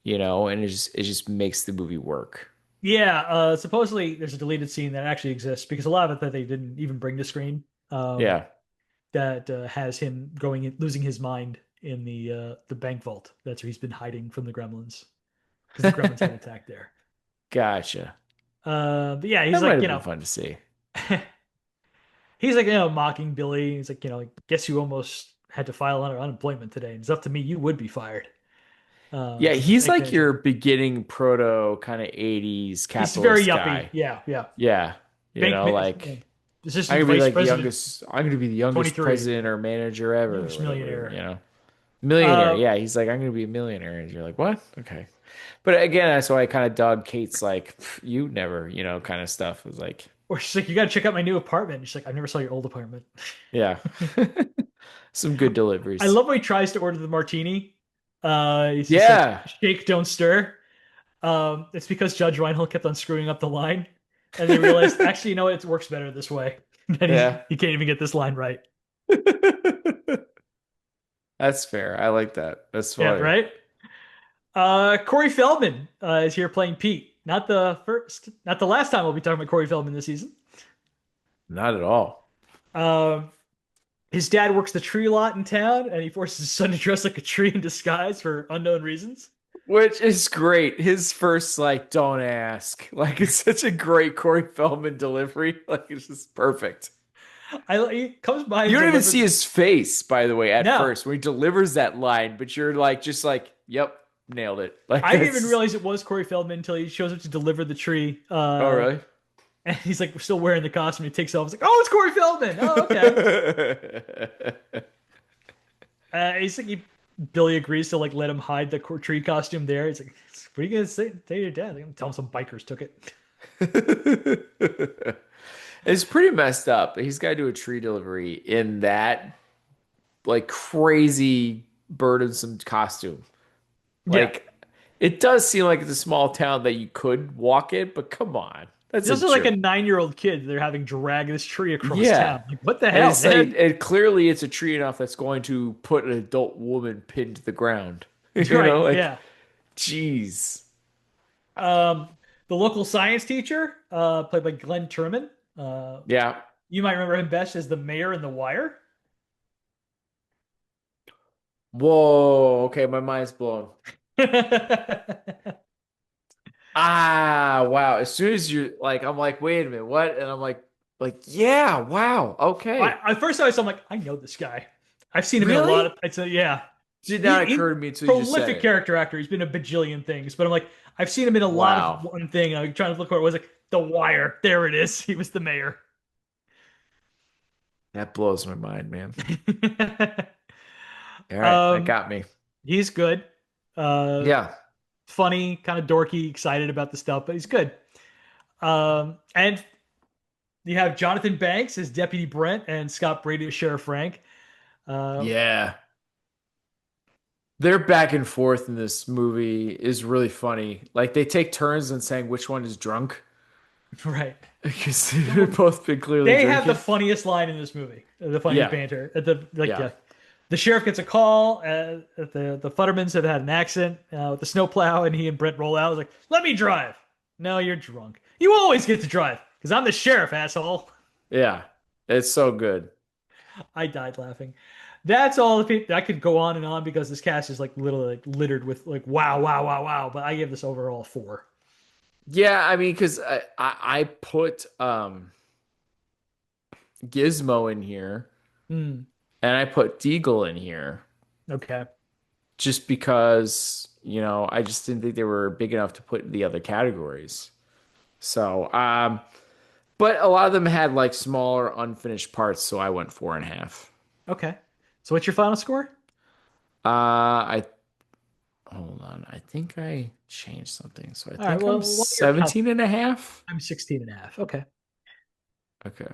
and it just makes the movie work. yeah, supposedly there's a deleted scene that actually exists because a lot of it that they didn't even bring to screen. Yeah. That has him losing his mind in the bank vault. That's where he's been hiding from the Gremlins because the Gremlins had attacked there. Gotcha. But yeah, he's That might like have been fun to see. he's like mocking Billy. He's like like, guess you almost had to file under unemployment today. And it's up to me. You would be fired. Yeah, He's the he's bank like your manager. beginning proto kind of 80s He's very capitalist yuppie. guy. Yeah, yeah. Yeah. Bank ma- Like assistant vice president, I'm gonna be the youngest 23, president or manager ever or youngest whatever, millionaire. Millionaire. Uh, Yeah, he's like, I'm gonna be a millionaire. And you're like, what? Okay. But again, that's why I kind of dug Kate's like, you never, kind of stuff. It was like, or she's like, you got to check out my new apartment. She's like, I never saw your old apartment. yeah. Some good I deliveries. love when he tries to order the martini. He's just like, Yeah. shake, don't stir. It's because Judge Reinhold kept on screwing up the line, and they realized actually, what, it works better this way. That Yeah. he can't even get this line right. That's fair. I like that. That's Yeah, funny. right. Corey Feldman is here playing Pete. Not the last time we'll be talking about Corey Feldman this season. Not at all. Um, his dad works the tree lot in town, and he forces his son to dress like a tree in disguise for unknown reasons. Which is great. His first, like, don't ask. Like, it's such a great Corey Feldman delivery. Like, it's just perfect. He comes by and You don't even see delivers. his face, by the way, at No, first when he delivers that line, but you're like, just like, yep, nailed it. Like, I didn't even that's, realize it was Corey Feldman until he shows up to deliver the tree. oh, really? And he's like still wearing the costume. He takes off. It's like, oh, it's Corey Feldman. Oh, okay. He's like, Billy agrees to like let him hide the tree costume there. He's like, what are you gonna say to your dad? I'm gonna tell him some bikers took it. It's pretty messed up. He's got to do a tree delivery in that like crazy burdensome costume. Yeah. Like it does seem like it's a small town that you could walk in, but come on. That's He's a also like a joke. 9-year-old kid. They're having drag this tree across Yeah. town. Like, what the And hell, it's like man? it clearly it's a tree enough that's going to put an adult woman pinned to the ground. Right. Like, Yeah. jeez. Um, the local science teacher, played by Glenn Turman. Uh, Yeah. you might remember him best as the mayor in The Wire. Whoa. Okay, my mind's blown. Ah, wow. As soon as you like, I'm like, wait a minute, what? And I'm yeah, wow, okay. At first I saw him like, I know this guy. I've seen him in a lot Really? of. It's a yeah. Did not He's occur to me until you just said prolific it. character actor. He's been a bajillion things, but I'm like, I've seen him in a lot of Wow. one thing. And I'm trying to look where it was like The Wire. There it is. He was the mayor. That blows my mind, man. All right, that um, got me. he's good. Uh, Yeah. funny, kind of dorky, excited about the stuff, but he's good. And you have Jonathan Banks as Deputy Brent and Scott Brady as Sheriff Frank. Uh, Yeah. Their back and forth in this movie is really funny. Like they take turns in saying which one is drunk. Right. because they've both been clearly They have the drinking. funniest line in this movie, the funniest Yeah, banter. Like, yeah, yeah, the sheriff gets a call. The Futtermans have had an accident with the snowplow, and he and Brent roll out. I was like, "Let me drive." No, you're drunk. You always get to drive because I'm the sheriff, asshole. yeah. It's so good. I died laughing. That's all the people. I could go on and on because this cast is like literally like littered with like wow, wow, wow, wow. But I give this overall four. Yeah, I mean, because I put Gizmo in here Hmm. and I put Deagle in here Okay. just because, I just didn't think they were big enough to put in the other categories. So, but a lot of them had like smaller unfinished parts, so I went 4.5. Okay. So what's your final score? I hold on. I think I changed something. So I All right. think I'm Well, while you're counting, 17.5. I'm 16 and a half. Okay. Okay.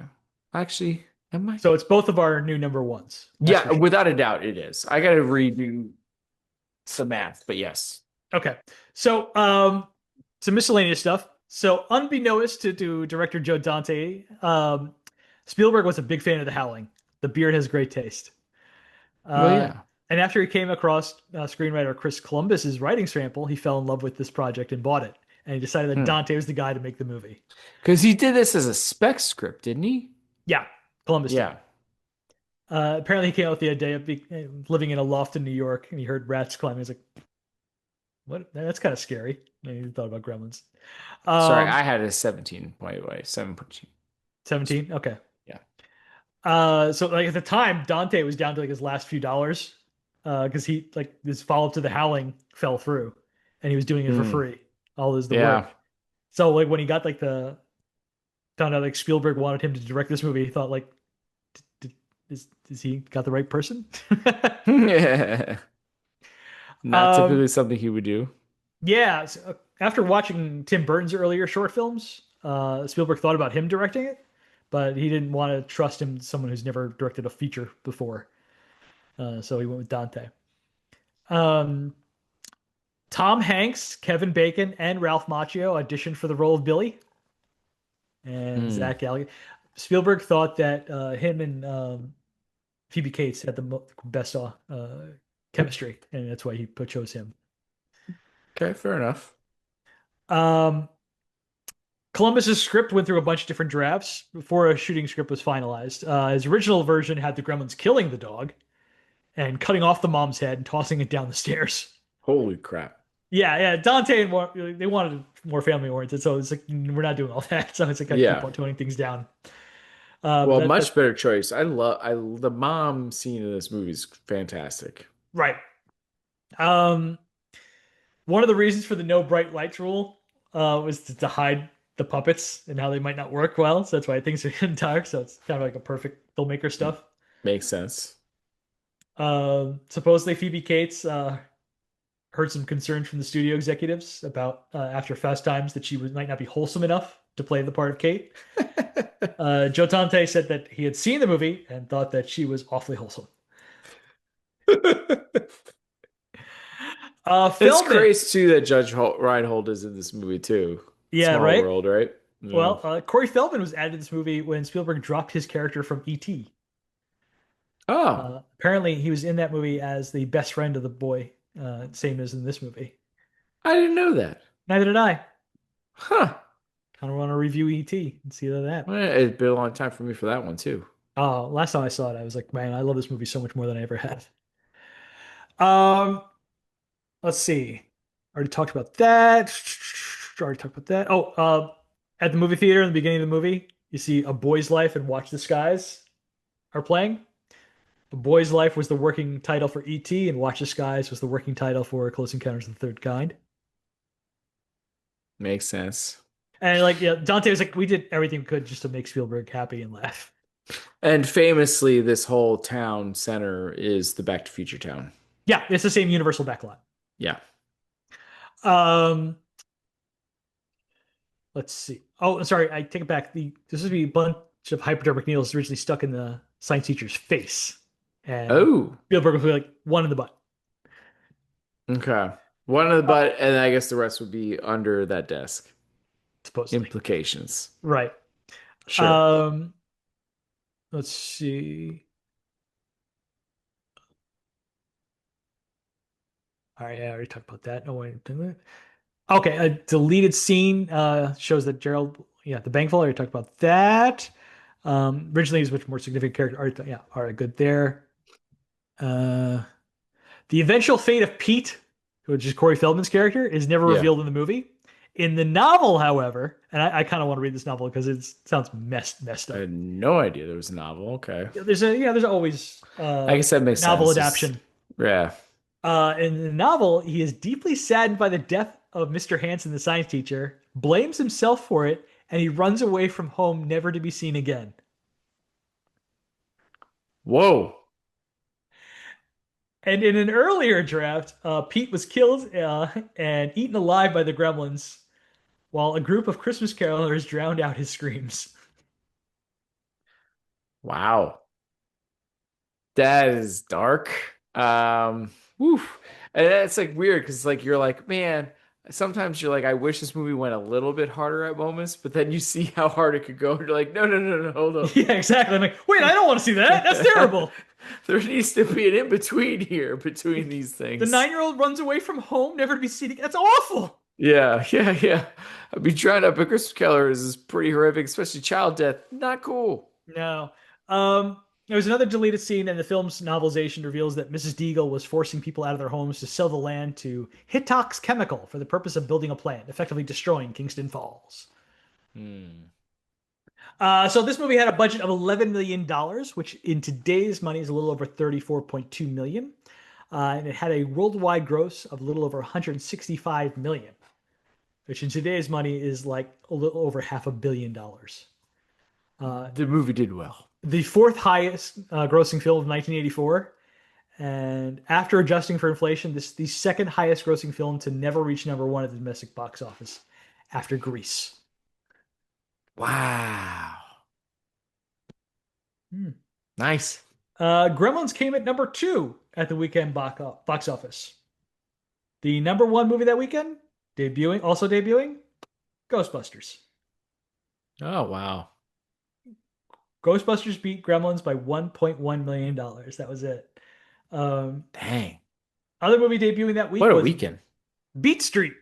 Actually, am I? So it's both of our new number ones. That's for Yeah, sure. without a doubt it is. I gotta redo some math, but yes. Okay. So some miscellaneous stuff. So unbeknownst to director Joe Dante, Spielberg was a big fan of The Howling. The beard has great taste. Well, Uh, yeah. and after he came across screenwriter Chris Columbus's writing sample, he fell in love with this project and bought it. And he decided that Hmm. Dante was the guy to make the movie. Because he did this as a spec script, didn't he? Yeah, Columbus did. Yeah. Apparently, he came up with the idea of living in a loft in New York, and he heard rats climbing. He's like, "What? That's kind of scary." And he thought about Gremlins. Sorry, Um, I had a 17, by the way. 7.2. 17. Okay. Yeah. So like at the time, Dante was down to like his last few dollars, because he like this follow up to The Howling fell through, and he was doing it for Hmm. free. All this the Yeah. work. So like when he got like the found out like Spielberg wanted him to direct this movie, he thought like, is he got the right person? Not um, typically something he would do. yeah. After watching Tim Burton's earlier short films, Spielberg thought about him directing it, but he didn't want to trust him, someone who's never directed a feature before. So he went with Dante. Um, Tom Hanks, Kevin Bacon, and Ralph Macchio auditioned for the role of Billy, and Hmm. Zach Galligan. Spielberg thought that him and Phoebe Cates had the best chemistry, and that's why he chose him. Okay, fair enough. Um, Columbus's script went through a bunch of different drafts before a shooting script was finalized. His original version had the Gremlins killing the dog and cutting off the mom's head and tossing it down the stairs. Holy crap. Yeah, yeah. Dante and they wanted more family oriented, so it's like we're not doing all that. So it's like I keep Yeah. on toning things down. But Well, that much better choice. The mom scene in this movie is fantastic. right. Um, One of the reasons for the no bright lights rule was to hide the puppets and how they might not work well. So that's why things are in dark. So it's kind of like a perfect filmmaker stuff. Makes sense. Supposedly Phoebe Cates heard some concerns from the studio executives about after Fast Times that might not be wholesome enough to play the part of Kate. Joe Dante said that he had seen the movie and thought that she was awfully wholesome. It's Feldman, crazy too that Reinhold is in this movie too. yeah, Small right. world, right? Yeah. Well, Corey Feldman was added to this movie when Spielberg dropped his character from E.T. Oh, Apparently, he was in that movie as the best friend of the boy, same as in this movie. I didn't know that. Neither did I. Huh. Kind of want to review E.T. and see that. Well, it'd been a long time for me for that one too. Last time I saw it, I was like, man, I love this movie so much more than I ever had. Um, let's see. Already talked about that. Already talked about that. At the movie theater in the beginning of the movie, you see A Boy's Life and Watch the Skies are playing. A Boy's Life was the working title for E.T., and Watch the Skies was the working title for Close Encounters of the Third Kind. Makes sense. And like, yeah, Dante was like, we did everything we could just to make Spielberg happy and laugh. And famously, this whole town center is the Back to Future town. Yeah, it's the same Universal backlot. Yeah. Um, let's see. Oh, sorry, I take it back. This would be a bunch of hypodermic needles originally stuck in the science teacher's face, and Oh, Spielberg was like one in the butt. okay. One of the Uh, butt, and I guess the rest would be under that desk. supposedly. Implications. Right. Sure. Um, let's see. All right, I already talked about that. No way. Okay, a deleted scene shows that Gerald, yeah, the bank vault. I already talked about that. Originally, he's a much more significant character. Yeah, all right, good there. Uh, the eventual fate of Pete, which is Corey Feldman's character, is never Yeah. revealed in the movie. In the novel, however, and I kind of want to read this novel because it sounds messed I up. had no idea there was a novel. Okay. There's always I guess that makes novel sense. Just adaptation. yeah. In the novel, he is deeply saddened by the death of Mr. Hanson, the science teacher, blames himself for it, and he runs away from home, never to be seen again. Whoa. And in an earlier draft, Pete was killed and eaten alive by the Gremlins, while a group of Christmas carolers drowned out his screams. Wow. That is dark. Woof. And it's like weird because like you're like, man, sometimes you're like, I wish this movie went a little bit harder at moments, but then you see how hard it could go, and you're like, no, no, no, no, hold up. Yeah, exactly. I'm like, wait, I don't want to see that. That's terrible. There needs to be an in-between here between these The things. 9-year-old runs away from home, never to be seen again. That's awful. Yeah, yeah, yeah. I mean, trying up a Christmas Keller is pretty horrific, especially child death. Not cool. No. There was another deleted scene, and the film's novelization reveals that Mrs. Deagle was forcing people out of their homes to sell the land to Hitox Chemical for the purpose of building a plant, effectively destroying Kingston Falls. Hmm. So this movie had a budget of $11 million, which in today's money is a little over 34.2 million. And it had a worldwide gross of a little over 165 million, which in today's money is like a little over $500 million. The movie did well. The fourth highest grossing film of 1984. And after adjusting for inflation, this is the second highest grossing film to never reach number one at the domestic box office after Grease. Wow. Hmm. Nice. Gremlins came at number two at the weekend box office. The number one movie that weekend, also debuting, Ghostbusters. Oh, wow. Ghostbusters beat Gremlins by $1.1 million. That was it. Um, Dang. Other movie debuting that week What a was weekend. Beat Street.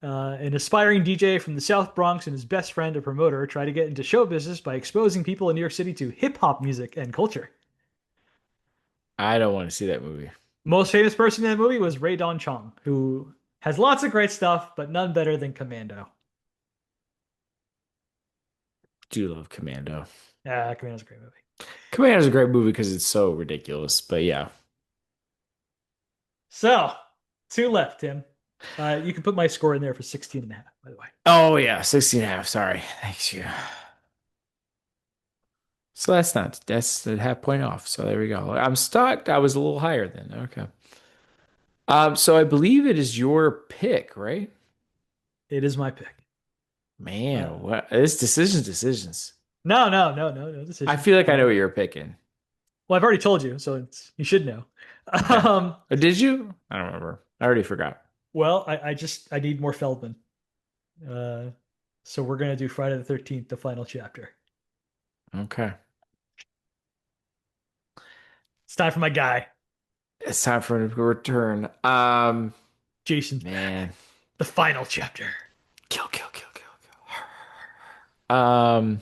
An aspiring DJ from the South Bronx and his best friend, a promoter, try to get into show business by exposing people in New York City to hip hop music and culture. I don't want to see that movie. Most famous person in that movie was Ray Don Chong, who has lots of great stuff, but none better than Commando. Do love Commando. Commando's a great movie. Commando's a great movie because it's so ridiculous. But yeah. So, two left, Tim. You can put my score in there for 16 and a half, by the way. Oh, yeah. 16 and a half. Sorry. Thanks you. So that's the half point off. So there we go. I'm stuck. I was a little higher then. Okay. So I believe it is your pick, right? It is my pick. Man, Uh, what this decisions. no I decision. feel like I know what you're picking. Well, I've already told you, so you should know. Okay. Um, Did you? I don't remember. I already forgot. well, I need more Feldman. Uh, so we're gonna do Friday the 13th, the final chapter. Okay. It's time for my guy, It's time for a return. Jason, Man. the final chapter. Kill, kill, kill, kill, kill.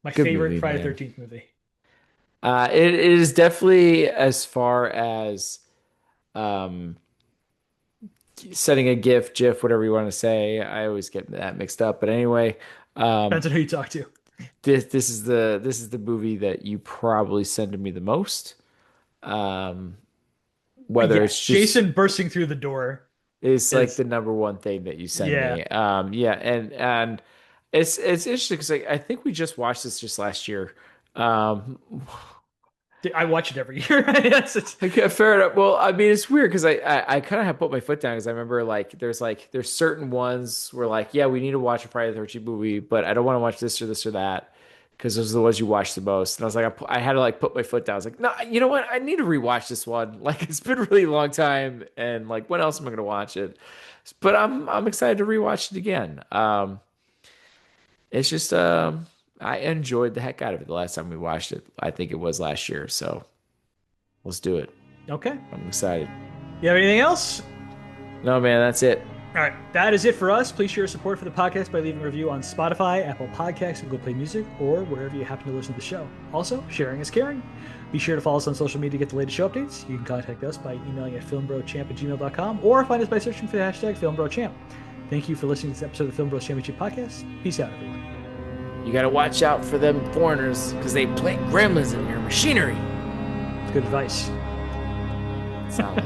My Good favorite movie, Friday the man. 13th movie. It is definitely as far as um setting a GIF, whatever you want to say. I always get that mixed up. But anyway, um, Depends on who you talk to. this is the movie that you probably send to me the most. Um, whether Yeah, it's just Jason bursting through the door is like is the number one thing that you send yeah. me. Yeah, and it's interesting because I think we just watched this just last year. Um, I watch it every year. It's Okay, fair enough. Well, I mean, it's weird because I kind of have put my foot down because I remember there's certain ones where like yeah we need to watch a Friday the 13th movie, but I don't want to watch this or this or that. because those are the ones you watch the most. And I was like, I had to like put my foot down. I was like, no, you know what? I need to rewatch this one. Like it's been a really long time, and like when else am I gonna watch it? But I'm excited to rewatch it again. It's just I enjoyed the heck out of it the last time we watched it. I think it was last year. So let's do it. Okay. I'm excited. You have anything else? No, man, that's it. All right, that is it for us. Please share your support for the podcast by leaving a review on Spotify, Apple Podcasts, Google Play Music, or wherever you happen to listen to the show. Also, sharing is caring. Be sure to follow us on social media to get the latest show updates. You can contact us by emailing at filmbrochamp@gmail.com or find us by searching for the hashtag FilmBroChamp. Thank you for listening to this episode of the Film Bros Championship Podcast. Peace out, everyone. You got to watch out for them foreigners because they plant gremlins in your machinery. Good advice. Solid.